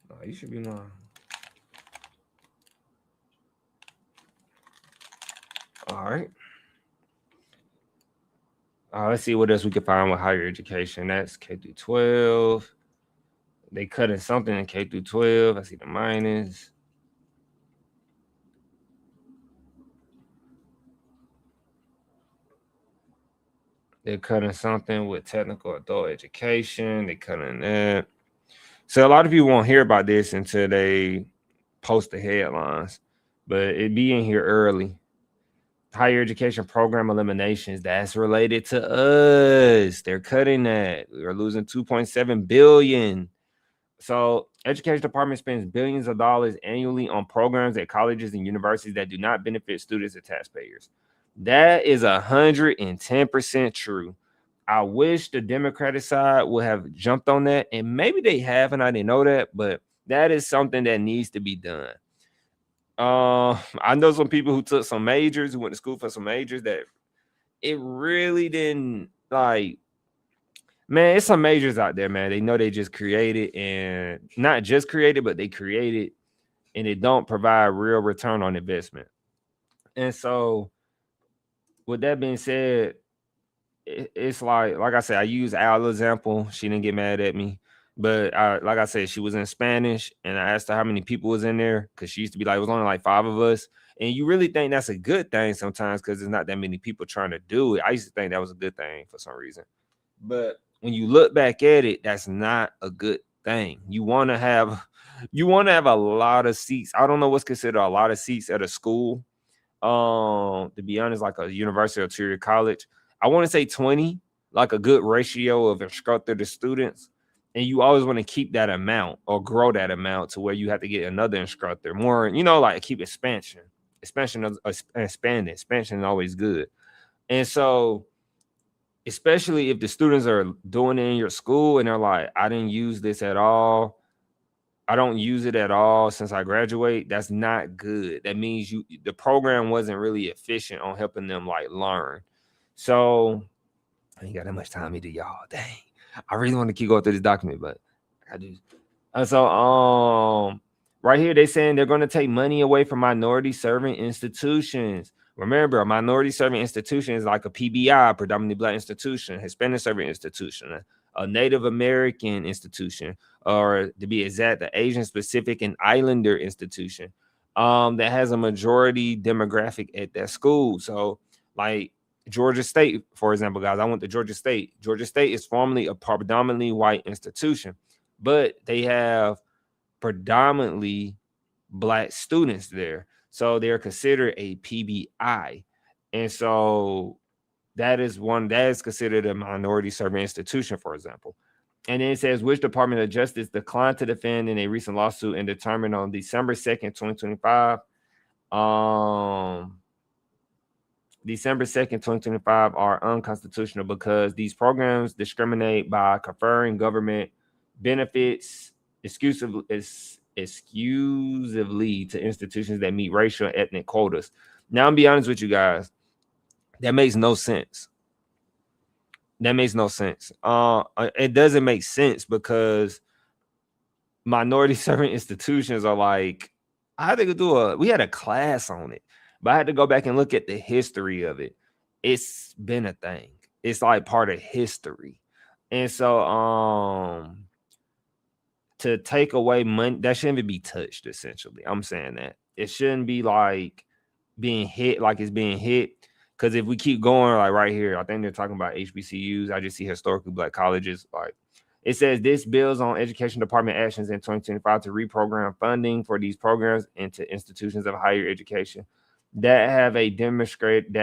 [SPEAKER 1] No, you should be my. All right. Let's see what else we can find with higher education. That's K through 12. They cutting something in K through 12. I see the minus. They're cutting something with technical adult education. They're cutting that. So a lot of people won't hear about this until they post the headlines, but it be in here early. Higher education program eliminations, that's related to us. They're cutting that. We're losing $2.7 billion. So education department spends billions of dollars annually on programs at colleges and universities that do not benefit students and taxpayers. That is 110% true. I wish the Democratic side would have jumped on that, and maybe they have, and I didn't know that, but that is something that needs to be done. I know some people who took some majors, who went to school for some majors that it really didn't like. Man, it's some majors out there, man. They know they just created, and not just created, but they created, and it don't provide real return on investment. And so, with that being said, it's like I said, I use Al's example. She didn't get mad at me. But like I said, she was in Spanish, and I asked her how many people was in there because she used to be like, it was only like 5 of us. And you really think that's a good thing sometimes because there's not that many people trying to do it. I used to think that was a good thing for some reason. But when you look back at it, that's not a good thing. You want to have a lot of seats. I don't know what's considered a lot of seats at a school. To be honest, like a university or tertiary college, I want to say 20, like a good ratio of instructor to students. And you always want to keep that amount or grow that amount to where you have to get another instructor. More, like keep expansion. Expansion is always good. And so, especially if the students are doing it in your school and they're like, I didn't use this at all. I don't use it at all since I graduate. That's not good. That means the program wasn't really efficient on helping them like learn. So I ain't got that much time to do, y'all. Dang. I really want to keep going through this document, but I do. So right here, they saying they're going to take money away from minority serving institutions. Remember, a minority serving institution is like a PBI, predominantly Black institution, Hispanic serving institution, a Native American institution, or to be exact, the Asian Pacific and Islander institution, that has a majority demographic at that school. So like Georgia State, for example, guys, I went to Georgia State. Georgia State is formerly a predominantly white institution, but they have predominantly Black students there. So they're considered a PBI. And so that is considered a minority serving institution, for example. And then it says, which Department of Justice declined to defend in a recent lawsuit and determined on December 2nd, 2025. December 2nd, 2025 are unconstitutional because these programs discriminate by conferring government benefits exclusively to institutions that meet racial and ethnic quotas. Now, I'm be honest with you guys, that makes no sense. That makes no sense. It doesn't make sense because minority serving institutions are like, we had a class on it, but I had to go back and look at the history of it. It's been a thing. It's like part of history. And so to take away money, that shouldn't be touched, essentially. I'm saying that. It shouldn't be like being hit like it's being hit. Because if we keep going, like right here, I think they're talking about HBCUs. I just see historically Black colleges. Like it says, this builds on Education Department actions in 2025 to reprogram funding for these programs into institutions of higher education that have a demonstrated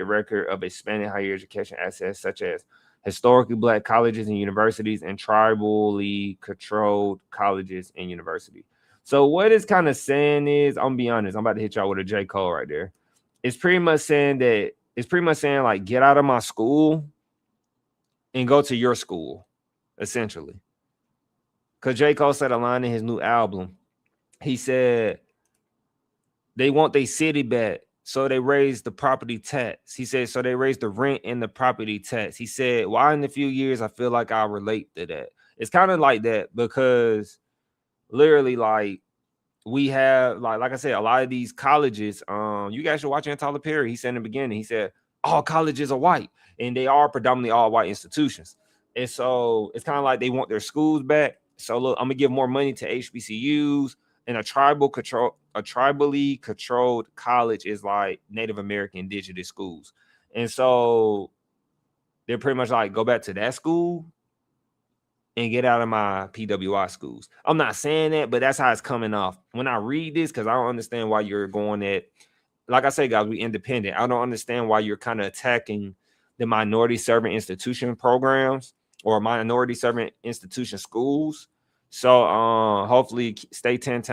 [SPEAKER 1] record of expanding higher education access, such as historically Black colleges and universities and tribally controlled colleges and universities. So what it's kind of saying is, I'm gonna be honest, I'm about to hit y'all with a J. Cole right there. It's pretty much saying like, get out of my school and go to your school, essentially. Because J. Cole said a line in his new album. He said they want their city back, so they raised the property tax. He said, so they raised the rent and the property tax. He said, why in a few years I feel like I relate to that. It's kind of like that because literally, like, we have, like I said, a lot of these colleges, you guys should watch Tyler Perry. He said in the beginning, he said, all colleges are white, and they are predominantly all white institutions. And so it's kind of like they want their schools back. So look, I'm gonna give more money to HBCUs, and a tribally controlled college is like Native American indigenous schools. And so they're pretty much like, go back to that school and get out of my PWI schools. I'm not saying that, but that's how it's coming off when I read this, because I don't understand why you're going at, like I say, guys, we independent. I don't understand why you're kind of attacking the minority serving institution programs or minority serving institution schools. So hopefully stay 10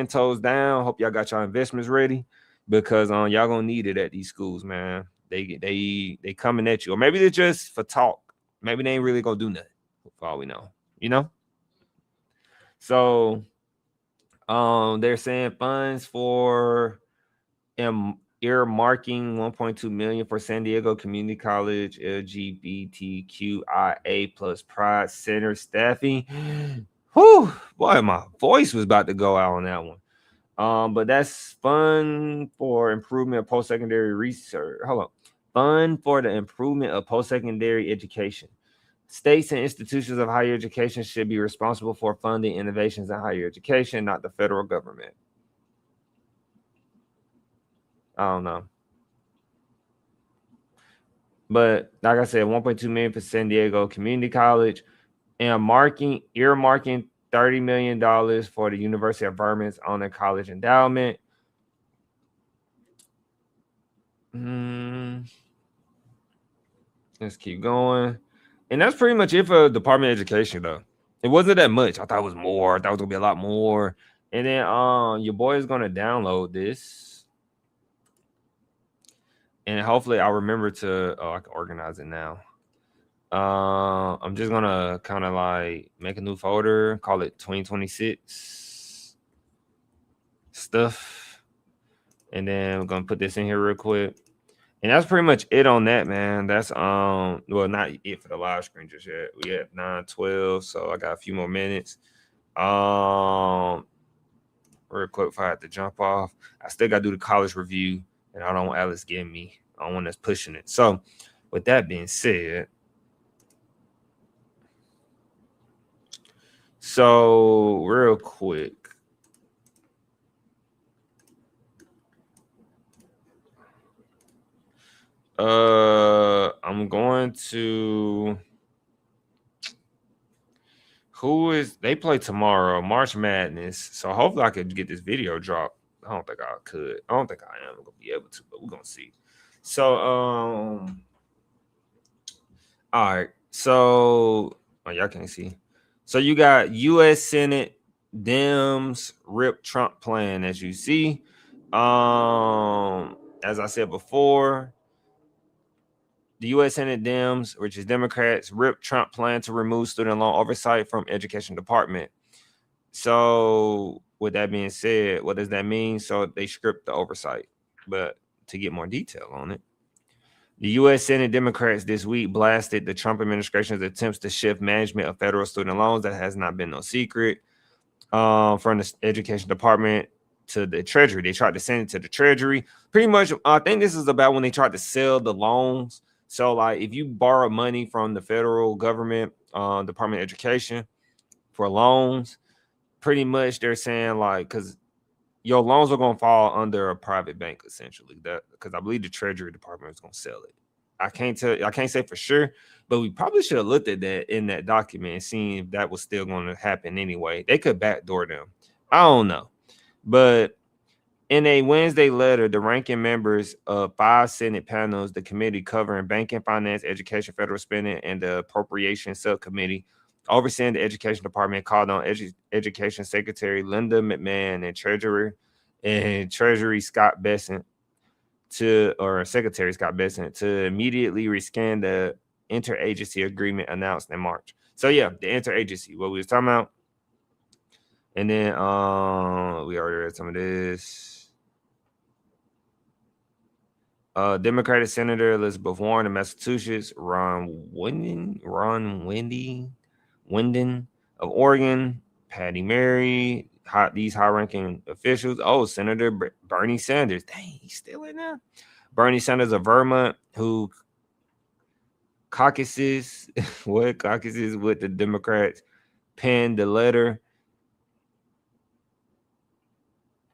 [SPEAKER 1] toes down. Hope y'all got y'all investments ready, because y'all gonna need it at these schools, man. They coming at you, or maybe they're just for talk. Maybe they ain't really gonna do nothing. For all we know, So they're saying funds for earmarking $1.2 million for San Diego Community College LGBTQIA plus Pride Center staffing. Whew, boy, my voice was about to go out on that one. But that's fund for improvement of post-secondary research. Hold on. Fund for the improvement of post-secondary education. States and institutions of higher education should be responsible for funding innovations in higher education, not the federal government. I don't know. But like I said, $1.2 million for San Diego Community College, and earmarking $30 million for the University of Vermont's on their college endowment. Let's keep going. And that's pretty much it for Department of Education, though. It wasn't that much. I thought it was more. I thought it was gonna be a lot more. And then your boy is gonna download this, and hopefully I'll remember to. I can organize it now. I'm just gonna kind of like make a new folder, call it 2026 stuff, and then we're gonna put this in here real quick. And that's pretty much it on that, man. That's well, not it for the live screen just yet. We at 9:12, so I got a few more minutes. Real quick if I have to jump off. I still gotta do the college review, and I don't want Alice getting me. I don't want us pushing it. So with that being said, So real quick. I'm going to they play tomorrow, March Madness. So hopefully I could get this video dropped. I don't think I could. I don't think I am gonna be able to, but we're gonna see. So all right. So y'all can't see. So you got US Senate Dems rip Trump plan, as you see. As I said before, the U.S. Senate Dems, which is Democrats, ripped Trump plan to remove student loan oversight from Education Department. So, with that being said, what does that mean? So they stripped the oversight. But to get more detail on it, the U.S. Senate Democrats this week blasted the Trump administration's attempts to shift management of federal student loans. That has not been no secret. From the Education Department to the Treasury. They tried to send it to the Treasury. Pretty much, I think this is about when they tried to sell the loans. So, like, if you borrow money from the federal government, Department of Education for loans, pretty much they're saying, like, because your loans are going to fall under a private bank, essentially. That because I believe the Treasury Department is going to sell it. I can't say for sure, but we probably should have looked at that in that document and seen if that was still going to happen anyway. They could backdoor them. I don't know. But in a Wednesday letter, the ranking members of 5 Senate panels, the committee covering banking, finance, education, federal spending, and the appropriation subcommittee overseeing the education department called on Education Secretary Linda McMahon and Treasury Scott Bessent Secretary Scott Bessent to immediately rescind the interagency agreement announced in March. So yeah, the interagency, what we was talking about. And then we already read some of this. Democratic Senator Elizabeth Warren of Massachusetts, Ron Wynden of Oregon, Patty Murray, these high-ranking officials. Oh, Senator Bernie Sanders. Dang, he's still in there. Bernie Sanders of Vermont, who caucuses with the Democrats, penned the letter.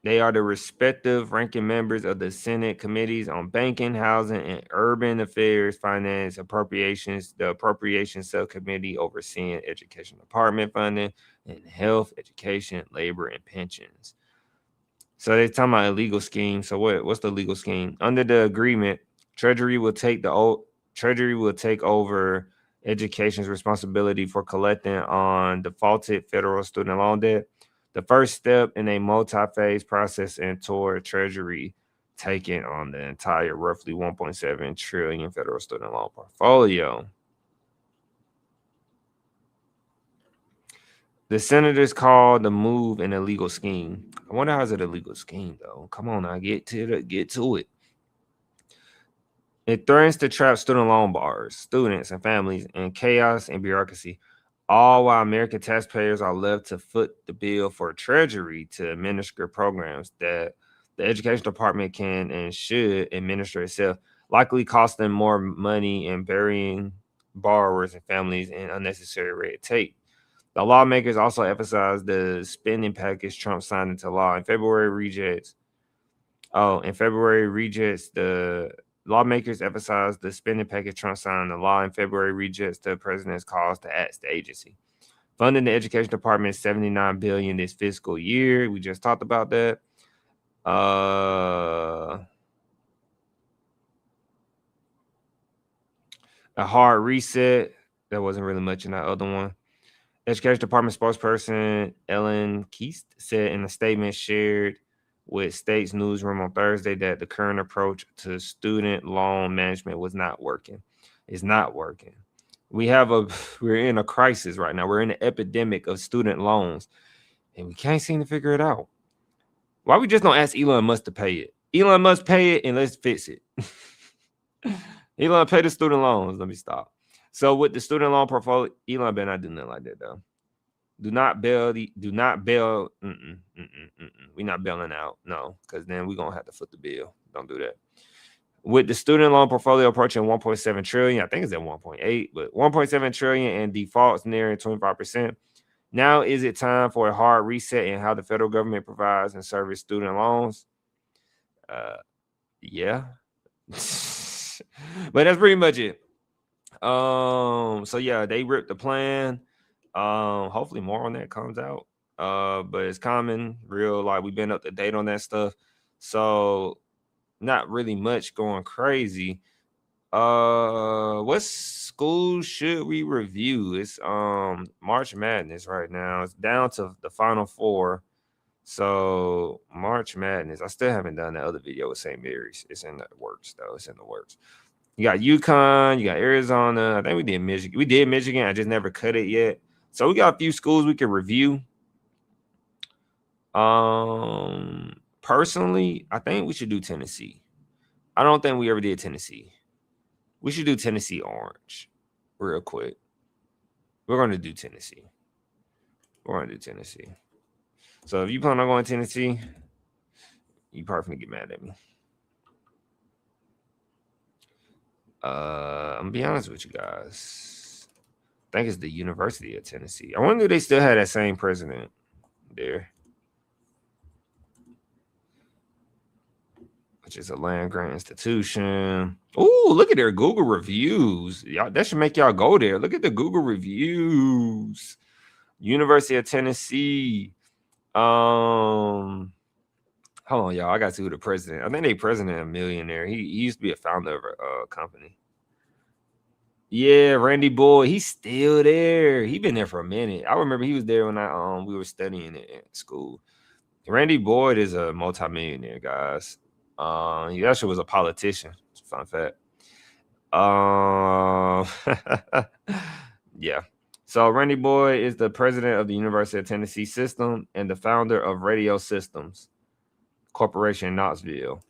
[SPEAKER 1] They are the respective ranking members of the Senate committees on banking, housing, and urban affairs, finance, appropriations, the appropriations subcommittee overseeing education department funding, and health, education, labor, and pensions. So they're talking about a legal scheme. So what's the legal scheme? Under the agreement, Treasury will take over education's responsibility for collecting on defaulted federal student loan debt. The first step in a multi-phase process and toward Treasury taking on the entire roughly 1.7 trillion federal student loan portfolio. The senators called the move an illegal scheme. I wonder how's it a legal scheme though. Come on now, get to it. It threatens to trap student loan borrowers, students, and families in chaos and bureaucracy, all while American taxpayers are left to foot the bill for Treasury to administer programs that the Education Department can and should administer itself, likely costing more money and burying borrowers and families in unnecessary red tape. The lawmakers also emphasized the spending package Trump signed into law. In February, the lawmakers emphasized the spending package Trump signed into law. In February, rejects the president's calls to ask the agency. Funding the Education Department is $79 billion this fiscal year. We just talked about that. A hard reset. There wasn't really much in that other one. Education Department spokesperson Ellen Keast said in a statement shared with State's newsroom on Thursday that the current approach to student loan management was not working. It's not working. We're in a crisis right now. We're in an epidemic of student loans, and we can't seem to figure it out. Why we just don't ask Elon Musk to pay it? Elon Musk pay it and let's fix it. Elon pay the student loans. Let me stop. So with the student loan portfolio, Elon better not do nothing like that though. Do not bail. We're not bailing out. No, because then we're gonna have to foot the bill. Don't do that. With the student loan portfolio approaching 1.7 trillion, I think it's at 1.8, but 1.7 trillion and defaults nearing 25%. Now is it time for a hard reset in how the federal government provides and service student loans? Yeah. But that's pretty much it. So yeah, they ripped the plan. Hopefully more on that comes out. But it's common, real, like we've been up to date on that stuff. So not really much going crazy. What school should we review? It's March Madness right now. It's down to the final four. So March Madness. I still haven't done that other video with St. Mary's. It's in the works though. It's in the works. You got UConn, you got Arizona. I think we did Michigan. We did Michigan. I just never cut it yet. So we got a few schools we can review. Personally, I think we should do Tennessee. I don't think we ever did Tennessee. We should do Tennessee Orange real quick. We're going to do Tennessee. We're going to do Tennessee. So if you plan on going to Tennessee, you probably gonna get mad at me. I'm gonna be honest with you guys. I think it's the University of Tennessee. I wonder if they still had that same president there, which is a land grant institution. Oh, look at their Google reviews. Y'all, that should make y'all go there. Look at the Google reviews. University of Tennessee. Hold on, y'all. I got to see who the president. I think they president a millionaire. He used to be a founder of a company. Yeah, Randy Boyd. He's still there. He been there for a minute. I remember he was there when we were studying it at school. Randy Boyd is a multimillionaire, guys. He actually was a politician. Fun fact. Yeah. So Randy Boyd is the president of the University of Tennessee system and the founder of Radio Systems Corporation in Knoxville.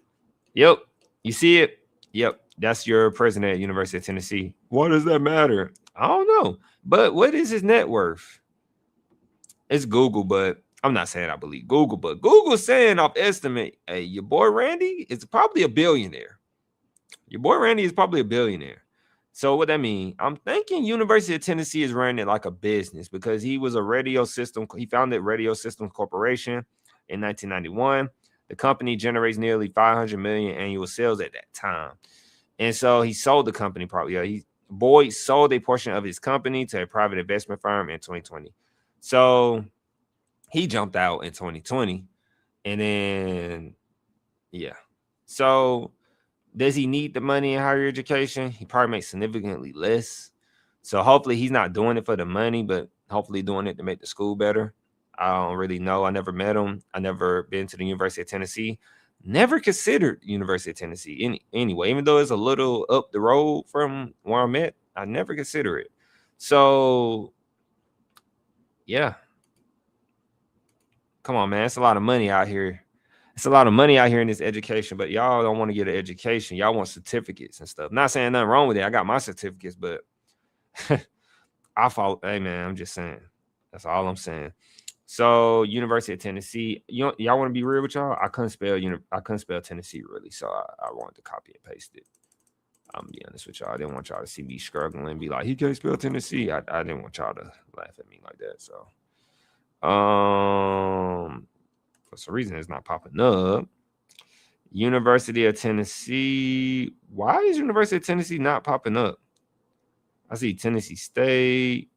[SPEAKER 1] Yep. You see it? Yep. That's your president at University of Tennessee. Why does that matter? I don't know. But what is his net worth? It's Google, but I'm not saying I believe Google, but Google's saying off estimate, hey, your boy Randy is probably a billionaire. Your boy Randy is probably a billionaire. So what that mean? I'm thinking University of Tennessee is running it like a business because he was a radio system. He founded Radio Systems Corporation in 1991. The company generates nearly 500 million annual sales at that time. And so he sold the company probably. Yeah, Boyd sold a portion of his company to a private investment firm in 2020. So he jumped out in 2020. And then, yeah. So does he need the money in higher education? He probably makes significantly less. So hopefully he's not doing it for the money, but hopefully doing it to make the school better. I don't really know. I never met him. I never been to the University of Tennessee. Never considered University of Tennessee anyway, even though it's a little up the road from where I'm at. I never consider it. So, yeah. Come on, man. It's a lot of money out here. It's a lot of money out here in this education, but y'all don't want to get an education. Y'all want certificates and stuff. Not saying nothing wrong with it. I got my certificates, but I follow. Hey, man, I'm just saying. That's all I'm saying. So, University of Tennessee. Y'all want to be real with y'all? I couldn't spell Tennessee really, so I wanted to copy and paste it. I'm gonna be honest with y'all. I didn't want y'all to see me struggling and be like, he can't spell Tennessee. I didn't want y'all to laugh at me like that. So, for some reason it's not popping up. University of Tennessee. Why is University of Tennessee not popping up? I see Tennessee State.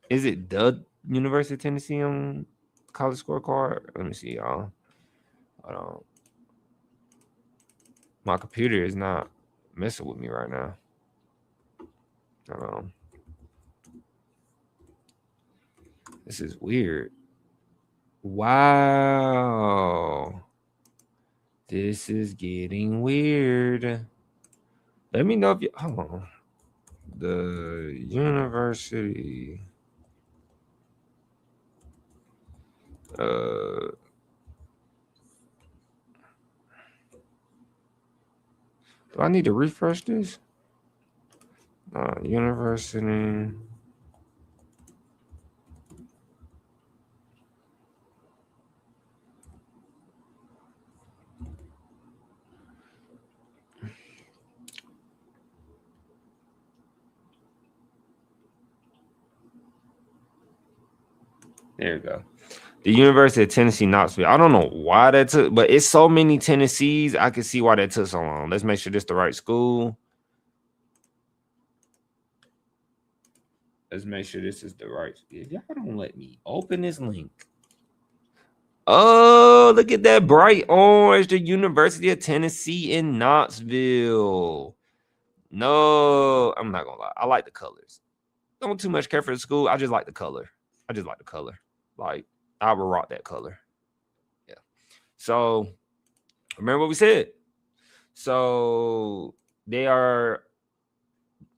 [SPEAKER 1] Is it the University of Tennessee on College Scorecard? Let me see, y'all. Hold on. My computer is not messing with me right now. Hold on. This is weird. Wow. This is getting weird. Let me know if you hold on. The University. Do I need to refresh this? University. There you go. The University of Tennessee, Knoxville. I don't know why that took, but it's so many Tennessees. I can see why that took so long. Let's make sure this the right school. Let's make sure this is the right. If y'all don't let me open this link. Oh, look at that bright orange. The University of Tennessee in Knoxville. No, I'm not gonna lie. I like the colors. Don't too much care for the school. I just like the color. Like I would rock that color. Yeah. So remember what we said. So they are.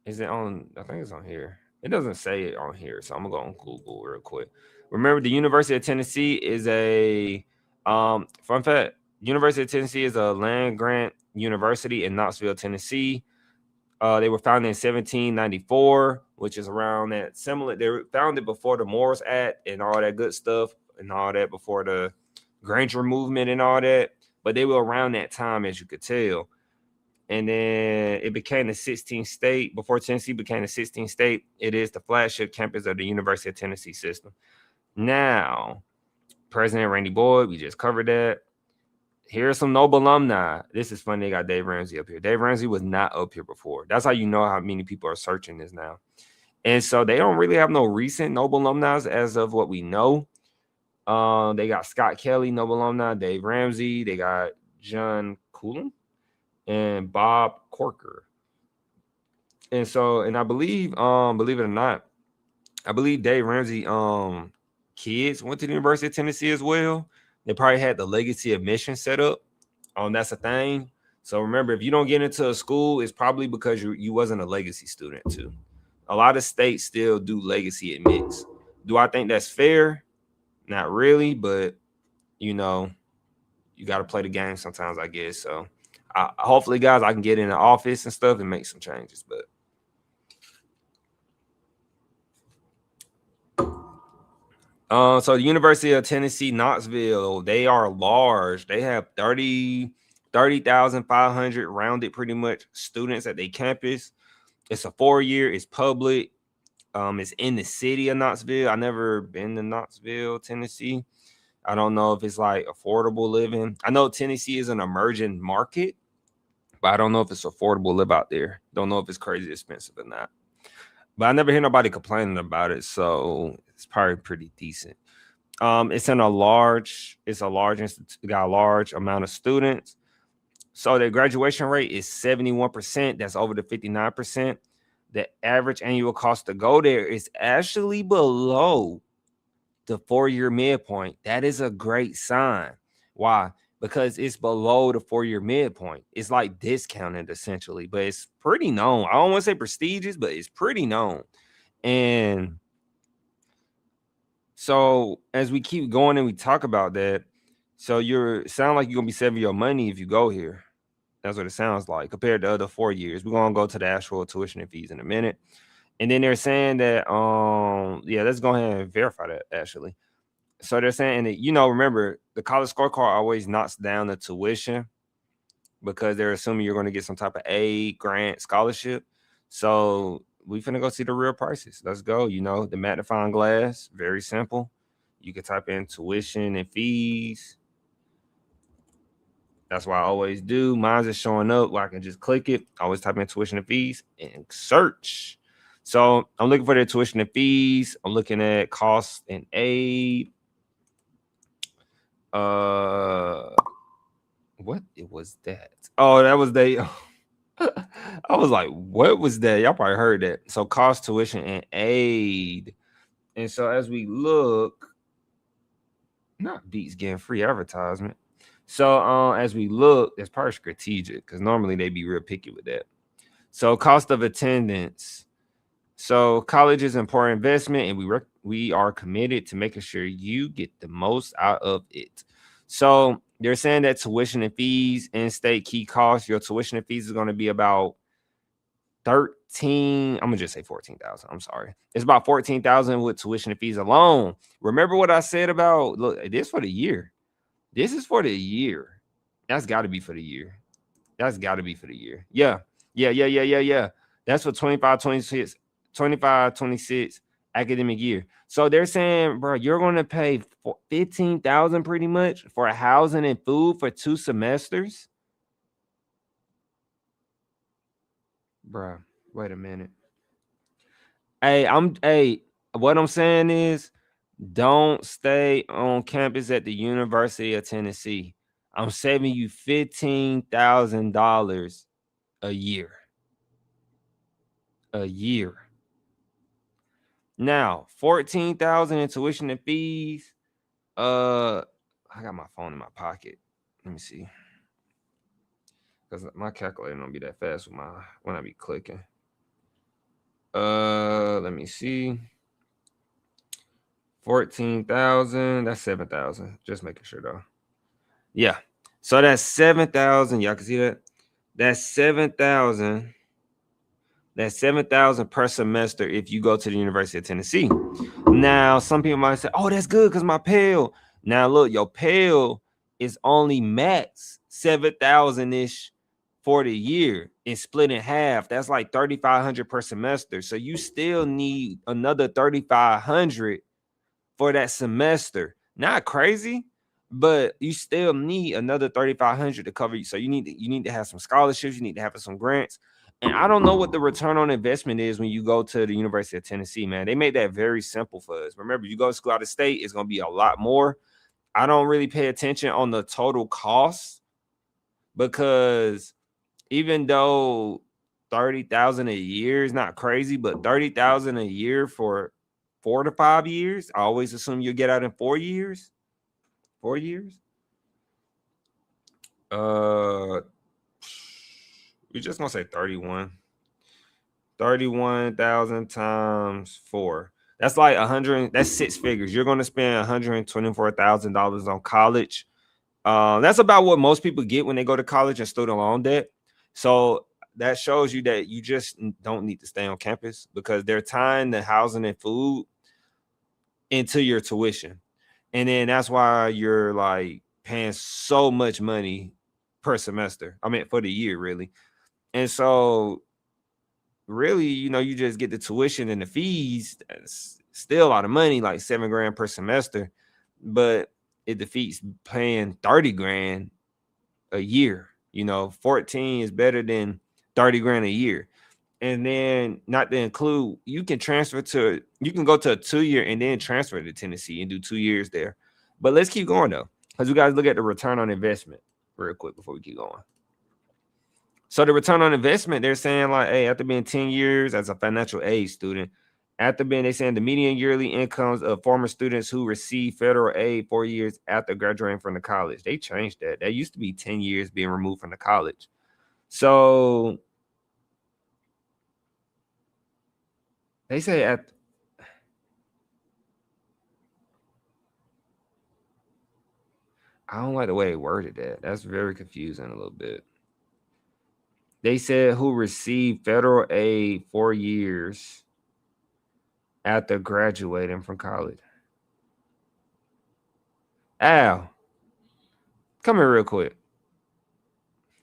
[SPEAKER 1] Is it on? I think it's on here. It doesn't say it on here, so I'm gonna go on Google real quick. Remember, the University of Tennessee is a fun fact. University of Tennessee is a land grant university in Knoxville, Tennessee. They were founded in 1794, which is around that similar. They were founded before the Morris Act and all that good stuff and all that, before the Granger movement and all that. But they were around that time, as you could tell. And then it became the 16th state. Before Tennessee became the 16th state, it is the flagship campus of the University of Tennessee system. Now, President Randy Boyd, we just covered that. Here's some Noble alumni. This is funny. They got Dave Ramsey up here. Dave Ramsey was not up here before. That's how you know how many people are searching this now. And so they don't really have no recent Noble alumni as of what we know. They got Scott Kelly, Noble alumni, Dave Ramsey. They got John Coulomb and Bob Corker. And so, and I believe, believe it or not, I believe Dave Ramsey kids went to the University of Tennessee as well. They probably had the legacy admission set up. That's a thing. So remember, if you don't get into a school, it's probably because you wasn't a legacy student too. A lot of states still do legacy admits. Do I think that's fair? Not really, but you know, you got to play the game sometimes, I guess. So hopefully, guys, I can get in the office and stuff and make some changes. But so the University of Tennessee, Knoxville, they are large. They have 30,500 rounded pretty much students at their campus. It's a 4-year, it's public. It's in the city of Knoxville. I never been to Knoxville, Tennessee. I don't know if it's like affordable living. I know Tennessee is an emerging market, but I don't know if it's affordable to live out there. Don't know if it's crazy expensive or not. But I never hear nobody complaining about it, so it's probably pretty decent. It's a large institute, got a large amount of students. So the graduation rate is 71%. That's over the 59%. The average annual cost to go there is actually below the 4-year midpoint. That is a great sign. Why? Because it's below the 4-year midpoint. It's like discounted essentially, but it's pretty known. I don't want to say prestigious, but it's pretty known. And so as we keep going and we talk about that, so sound like you're gonna be saving your money if you go here. That's what it sounds like compared to other 4 years. We're gonna go to the actual tuition and fees in a minute. And then they're saying that let's go ahead and verify that actually. So they're saying that, remember, the College Scorecard always knocks down the tuition because they're assuming you're going to get some type of aid, grant, scholarship. So we finna go see the real prices. Let's go. The magnifying glass, very simple. You can type in tuition and fees. That's why I always do. Mine's is showing up where I can just click it. I always type in tuition and fees and search. So I'm looking for their tuition and fees. I'm looking at costs and aid. What it was that? Oh, that was they. I was like, what was that? Y'all probably heard that. So cost, tuition, and aid. And so as we look, not Beats getting free advertisement. So as we look, that's probably strategic because normally they be real picky with that. So cost of attendance. So college is an important investment, and we are committed to making sure you get the most out of it. So they're saying that tuition and fees, in-state key costs, your tuition and fees is going to be about 13. I'm gonna just say 14,000. I'm sorry. It's about 14,000 with tuition and fees alone. Remember what I said about, look, this for the year. This is for the year. That's got to be for the year. That's got to be for the year. Yeah. That's for 25, 26, academic year. So they're saying, bro, you're going to pay $15,000 pretty much for housing and food for 2 semesters. Bro, wait a minute. What I'm saying is, don't stay on campus at the University of Tennessee. I'm saving you $15,000 a year. A year. Now, $14,000 in tuition and fees. I got my phone in my pocket. Let me see. Because my calculator don't be that fast when I be clicking. Let me see. 14,000. That's 7,000. Just making sure though. Yeah. So that's 7,000. Y'all can see that. That's 7,000. That's 7,000 per semester if you go to the University of Tennessee. Now, some people might say, "Oh, that's good because my Pell." Now, look, your Pell is only max 7,000 ish for the year. It's split in half. That's like 3,500 per semester. So you still need another 3,500 for that semester. Not crazy, but you still need another 3,500 to cover you. So you need to have some scholarships. You need to have some grants. And I don't know what the return on investment is when you go to the University of Tennessee, man. They made that very simple for us. Remember, you go to school out of state, it's going to be a lot more. I don't really pay attention on the total cost because even though 30,000 a year is not crazy, but 30,000 a year for 4 to 5 years, I always assume you'll get out in 4 years. 4 years. We're just gonna say 31,000 times 4. That's like 100. That's 6 figures. You're gonna spend $124,000 on college. That's about what most people get when they go to college and student loan debt. So that shows you that you just don't need to stay on campus because they're tying the housing and food into your tuition. And then that's why you're like paying so much money per semester. I mean, for the year, really. And so really, you just get the tuition and the fees. That's still a lot of money, like $7,000 per semester, but it defeats paying 30 grand a year. 14 is better than 30 grand a year. And then not to include, you can go to a 2-year and then transfer to Tennessee and do 2 years there. But let's keep going though, because we got to look at the return on investment real quick before we keep going. So the return on investment, they're saying like, hey, after being 10 years as a financial aid student, they're saying the median yearly incomes of former students who receive federal aid 4 years after graduating from the college. They changed that. That used to be 10 years being removed from the college. So they say I don't like the way they worded that. That's very confusing a little bit. They said who received federal aid 4 years after graduating from college. Al, come here real quick.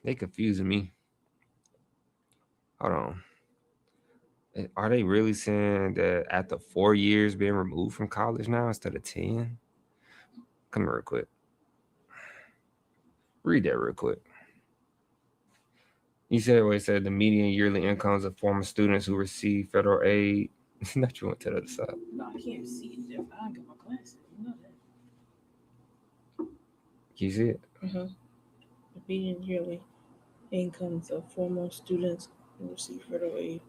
[SPEAKER 1] They confusing me. Hold on. Are they really saying that after 4 years being removed from college now instead of 10? Come here real quick. Read that real quick. You said where it said the median yearly incomes of former students who receive federal aid. Not you want to the other side.
[SPEAKER 3] No, I can't see it. I don't get my glasses. You know that.
[SPEAKER 1] Can you see it?
[SPEAKER 3] The median yearly incomes of former students who receive federal aid.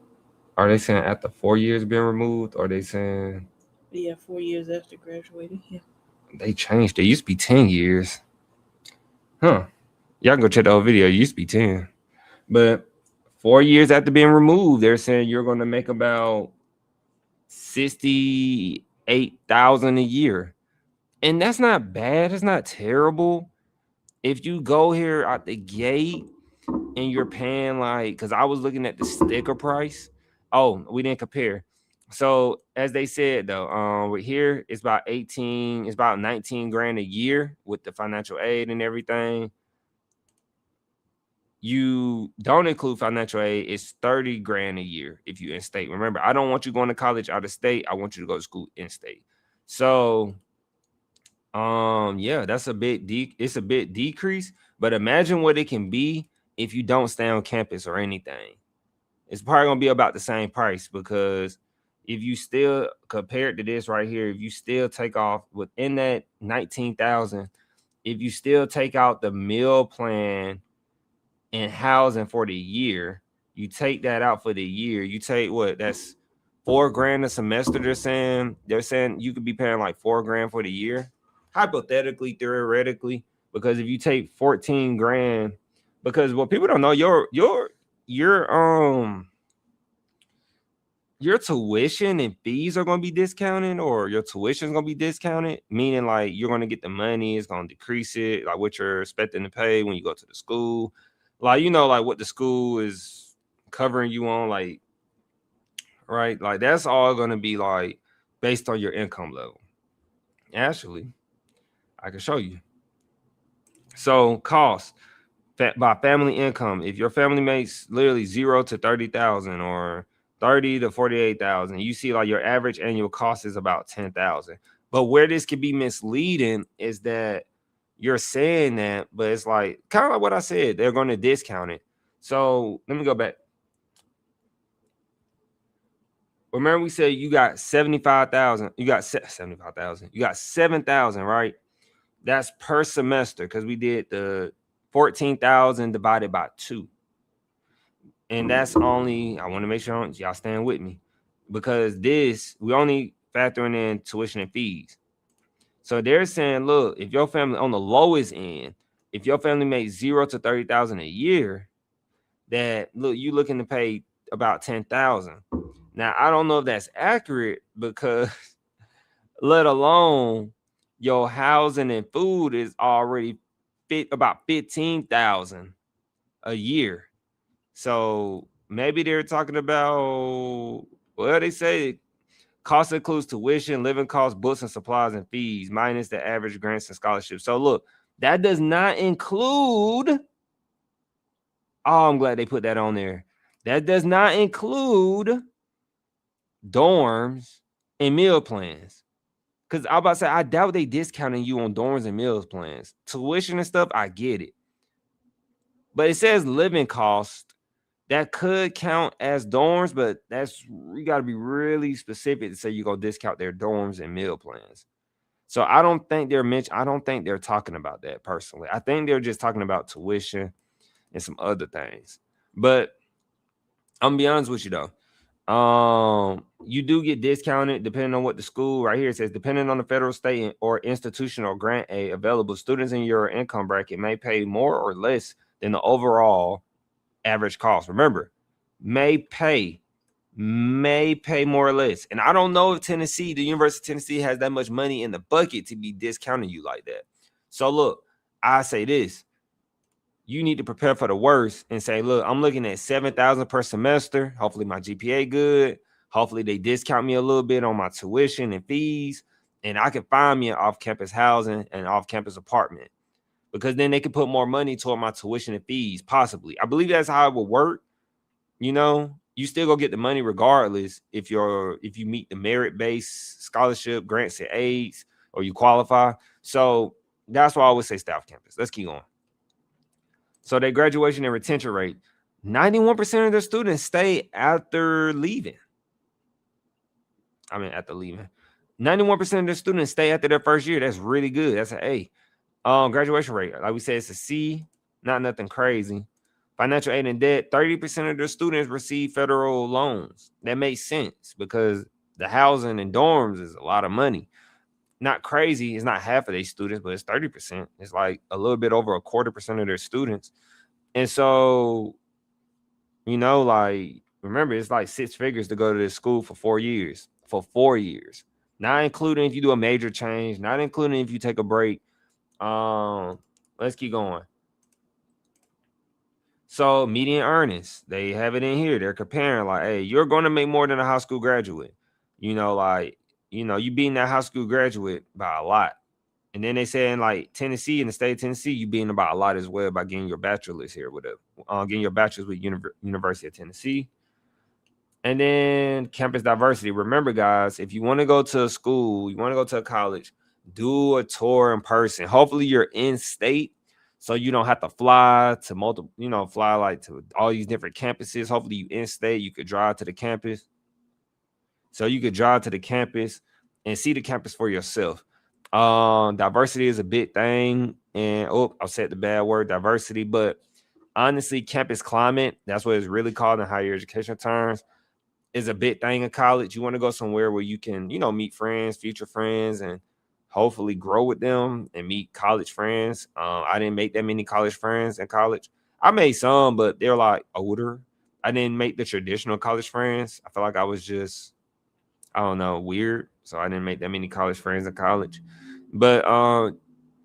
[SPEAKER 1] Are they saying after 4 years being removed? Or are they saying?
[SPEAKER 3] Yeah, 4 years after graduating. Yeah.
[SPEAKER 1] They changed it. It used to be 10 years. Huh. Y'all can go check the old video. It used to be 10. But 4 years after being removed, they're saying you're going to make about $68,000 a year. And that's not bad. It's not terrible. If you go here out the gate and you're paying because I was looking at the sticker price. Oh, we didn't compare. So as they said though, with here it's about 19 grand a year with the financial aid and everything. you don't include financial aid, it's 30 grand a year if you in state. Remember, I don't want you going to college out of state. I want you to go to school in state. So yeah, that's a bit it's a bit decrease, but imagine what it can be if you don't stay on campus or anything. It's probably gonna be about the same price, because if you still compared to this right here, if you still take off within that 19,000, if you still take out the meal plan and housing for the year, you take that out for the year, you take what, that's $4 grand a semester. They're saying you could be paying like $4 grand for the year, hypothetically, theoretically, because if you take 14 grand, because what people don't know, your tuition and fees are going to be discounted, or your tuition is going to be discounted, meaning like you're going to get the money, it's going to decrease it, like what you're expecting to pay when you go to the school, like, you know, like what the school is covering you on, like, right, like that's all going to be like based on your income level. Actually, I can show you. So cost by family income, if your family makes literally 0 to 30,000 or 30 to 48,000, you see like your average annual cost is about 10,000. But where this could be misleading is that you're saying that, but it's like kind of like what I said, they're going to discount it. So let me go back. Remember we said you got 75,000, you got 75,000, you got 7,000, right? That's per semester, because we did the 14,000 divided by 2. And that's only, I want to make sure y'all stand with me, because this, we only factoring in tuition and fees. So they're saying, look, if your family on the lowest end, if your family makes 0 to 30,000 a year, that look, you looking to pay about 10,000. Now, I don't know if that's accurate, because let alone your housing and food is already about 15,000 a year. So maybe they're talking about, well, they say cost includes tuition, living costs, books and supplies and fees, minus the average grants and scholarships. So look, that does not include, oh, I'm glad they put that on there. That does not include dorms and meal plans. Because I'm about to say, I doubt they discounting you on dorms and meals plans. Tuition and stuff, I get it. But it says living cost. That could count as dorms, but that's, you got to be really specific to say you're going to discount their dorms and meal plans. So I don't think they're talking about that personally. I think they're just talking about tuition and some other things. But I'm gonna be honest with you though. You do get discounted depending on what the school, right here it says, depending on the federal, state, or institutional grant aid available, students in your income bracket may pay more or less than the overall average cost. Remember, may pay more or less. And I don't know if the University of Tennessee has that much money in the bucket to be discounting you like that. So look, I say this, you need to prepare for the worst and say, look, I'm looking at 7,000 per semester. Hopefully my GPA good. Hopefully they discount me a little bit on my tuition and fees, and I can find me an off-campus housing and off-campus apartment, because then they can put more money toward my tuition and fees, possibly. I believe that's how it will work. You know, you still go get the money regardless if you meet the merit-based scholarship, grants and aids, or you qualify. So that's why I always say stay off campus. Let's keep going. So their graduation and retention rate, 91% of their students stay after leaving. After leaving. 91% of their students stay after their first year. That's really good. That's an A. Graduation rate, like we said, it's a C, not nothing crazy. Financial aid and debt, 30% of their students receive federal loans. That makes sense, because the housing and dorms is a lot of money. Not crazy. It's not half of their students, but it's 30%. It's like a little bit over 1/4% of their students. And so, you know, like, remember, it's like 6 figures to go to this school for 4 years. For 4 years. Not including if you do a major change, not including if you take a break. Let's keep going. So median earnings, they have it in here. They're comparing like, hey, you're going to make more than a high school graduate. You know, like, you know, you beating that high school graduate by a lot. And then they say in like Tennessee, in the state of Tennessee, you being about a lot as well by getting your bachelor's here with getting your bachelor's with University of Tennessee. And then campus diversity. Remember, guys, if you want to go to a school, you want to go to a college, do a tour in person. Hopefully you're in state, so you don't have to fly to multiple, fly like to all these different campuses. Hopefully you in state, you could drive to the campus. So you could drive to the campus and see the campus for yourself. Diversity is a big thing. And I said the bad word, diversity, but honestly, campus climate, that's what it's really called in higher education terms, is a big thing in college. You want to go somewhere where you can, meet friends, future friends, and hopefully grow with them and meet college friends. I didn't make that many college friends in college. I made some, but they're like older. I didn't make the traditional college friends. I feel like I was just, I don't know, weird. So I didn't make that many college friends in college. But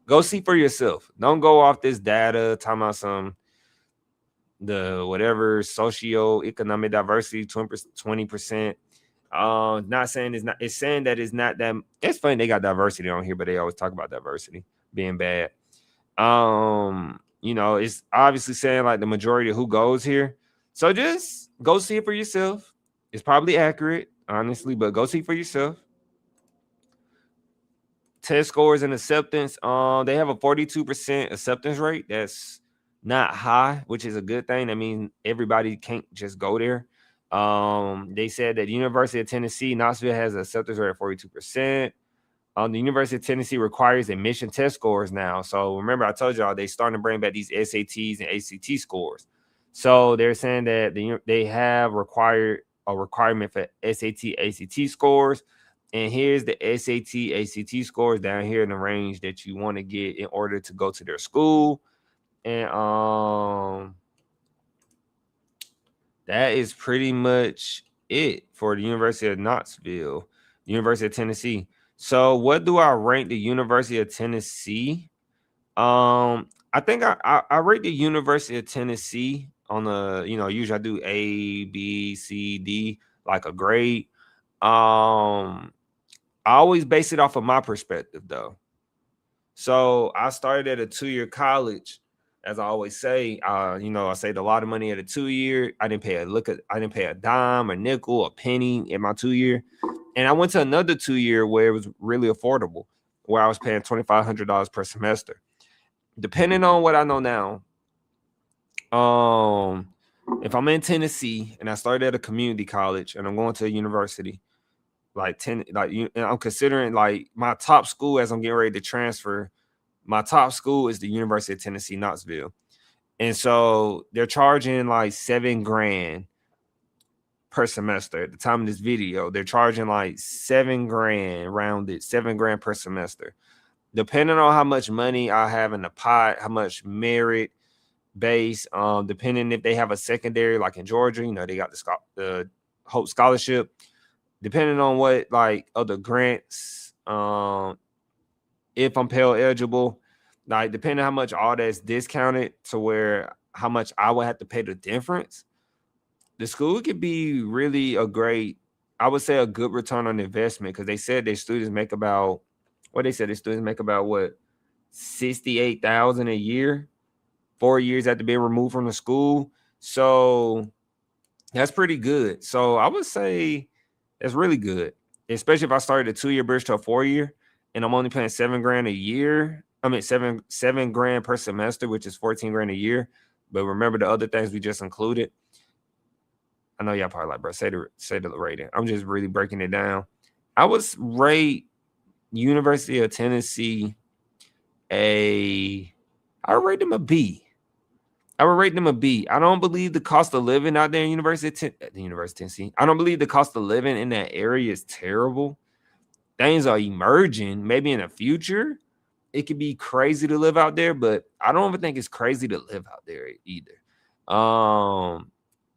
[SPEAKER 1] go see for yourself. Don't go off this data talking about the whatever socioeconomic diversity, 20%. Not saying it's not, it's saying that it's not that. It's funny they got diversity on here, but they always talk about diversity being bad. It's obviously saying like the majority of who goes here. So just go see it for yourself. It's probably accurate, honestly, but go see for yourself. Test scores and acceptance. They have a 42% acceptance rate. That's not high, which is a good thing. I mean, everybody can't just go there. They said that the University of Tennessee, Knoxville has an acceptance rate of 42%. The University of Tennessee requires admission test scores now. So remember, I told y'all they starting to bring back these SATs and ACT scores. So they're saying that they have a requirement for SAT, ACT scores. And here's the SAT, ACT scores down here in the range that you want to get in order to go to their school. And that is pretty much it for the University of Knoxville, University of Tennessee. So what do I rank the University of Tennessee? I think I rate the University of Tennessee on usually I do A, B, C, D, like a grade. I always base it off of my perspective though. So I started at a 2-year college, as I always say. I saved a lot of money at a 2-year. I didn't pay a dime, a nickel, a penny in my 2-year. And I went to another 2-year where it was really affordable, where I was paying $2,500 per semester. Depending on what I know now, if I'm in Tennessee and I started at a community college and I'm going to a university, I'm considering like my top school as I'm getting ready to transfer. My top school is the University of Tennessee, Knoxville. And so they're charging like $7,000 per semester. At the time of this video, they're charging like $7,000 rounded, $7,000 per semester. Depending on how much money I have in the pot, how much merit base, depending if they have a secondary, like in Georgia, they got the Hope Scholarship. Depending on what like other grants, if I'm Pell eligible, like depending on how much all that's discounted to where how much I would have to pay the difference, the school could be really I would say a good return on investment, because they said their students make about what $68,000 a year, 4 years after being removed from the school. So that's pretty good. So I would say that's really good, especially if I started a 2-year bridge to a 4-year and I'm only paying $7,000 a year. I mean, $7,000 per semester, which is $14,000 a year. But remember the other things we just included. I know y'all probably like, bro, say the rating. I'm just really breaking it down. I would rate University of Tennessee I would rate them a B. I would rate them a B. I don't believe the cost of living out there in the University of Tennessee. I don't believe the cost of living in that area is terrible. Things are emerging. Maybe in the future, it could be crazy to live out there, but I don't even think it's crazy to live out there either.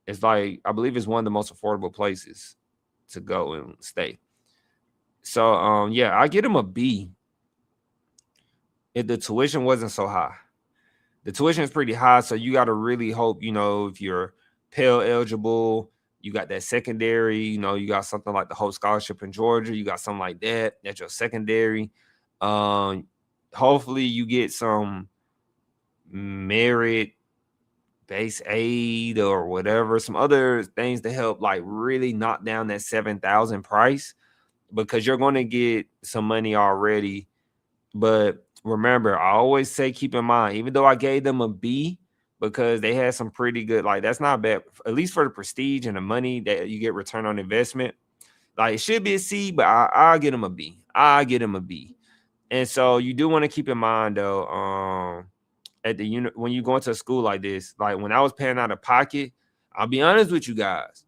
[SPEAKER 1] It's like, I believe it's one of the most affordable places to go and stay. So, I get them a B if the tuition wasn't so high. The tuition is pretty high, so you got to really hope, if you're Pell eligible, you got that secondary, you got something like the Hope Scholarship in Georgia, you got something like that, that's your secondary. hopefully you get some merit base aid or whatever, some other things to help like really knock down that 7,000 price, because you're going to get some money already. But remember, I always say, keep in mind, even though I gave them a B because they had some pretty good, like, that's not bad, at least for the prestige and the money that you get return on investment. Like, it should be a C, but I'll get them a B. I get them a B. And so you do want to keep in mind, though, at the unit when you go into a school like this, like when I was paying out of pocket, I'll be honest with you guys,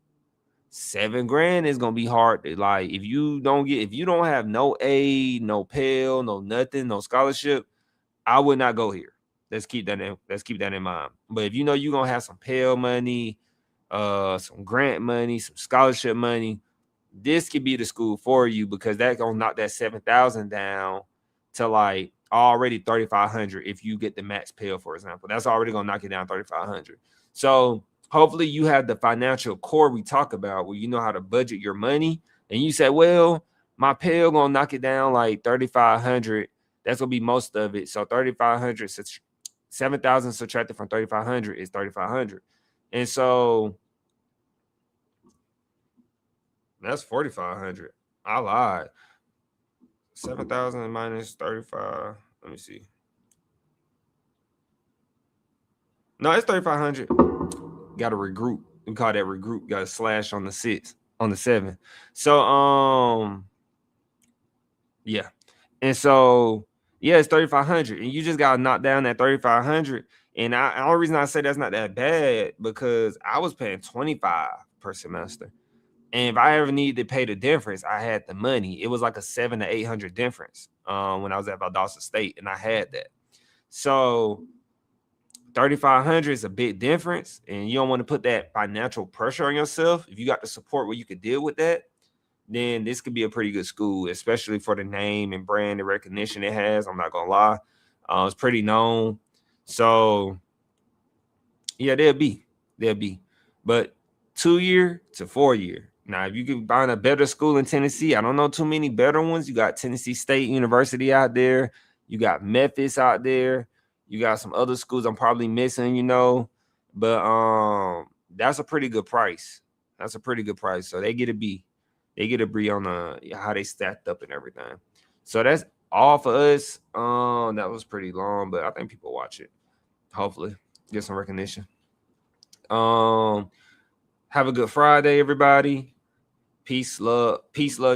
[SPEAKER 1] $7,000 is gonna be hard to, like, if you don't have no aid, no Pell, no nothing, no scholarship, I would not go here. Let's keep that in mind. But if you know you're gonna have some Pell money, some grant money, some scholarship money, this could be the school for you, because that's gonna knock that 7,000 down to like already 3,500 if you get the max Pell, for example. That's already gonna knock it down 3,500. So hopefully you have the financial core we talk about, where you know how to budget your money, and you say, well, my Pell gonna knock it down like 3,500. That's gonna be most of it. So 3,500, 7,000 subtracted from 3,500 is 3,500, and so that's 4,500. I lied. 7,000 minus 35. Let me see. No, it's 3,500. Got to regroup. We call that regroup. Got a slash on the 6, on the 7. So, yeah. And so, yeah, it's 3,500. And you just got to knock down that 3,500. And the only reason I say that's not that bad, because I was paying 25 per semester. And if I ever needed to pay the difference, I had the money. It was like a $700 to $800 difference when I was at Valdosta State, and I had that. So 3,500 is a big difference, and you don't want to put that financial pressure on yourself. If you got the support where you could deal with that, then this could be a pretty good school, especially for the name and brand and recognition it has. I'm not gonna lie, it's pretty known. So yeah, they'll be, but 2-year to 4-year. Now, if you can find a better school in Tennessee, I don't know too many better ones. You got Tennessee State University out there. You got Memphis out there. You got some other schools I'm probably missing, but that's a pretty good price. That's a pretty good price. So they get a B. They get a B on how they stacked up and everything. So that's all for us. That was pretty long, but I think people watch it. Hopefully, get some recognition. Have a good Friday, everybody. Peace, love,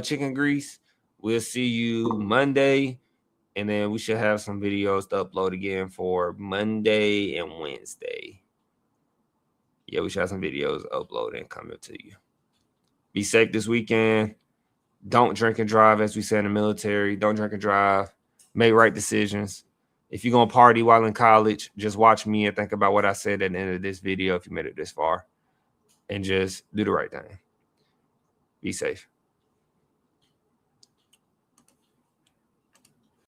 [SPEAKER 1] chicken grease. We'll see you Monday, and then we should have some videos to upload again for Monday and Wednesday. Yeah, we should have some videos uploaded coming to you. Be safe this weekend. Don't drink and drive, as we say in the military. Don't drink and drive. Make right decisions. If you're going to party while in college, just watch me and think about what I said at the end of this video if you made it this far. And just do the right thing. Be safe.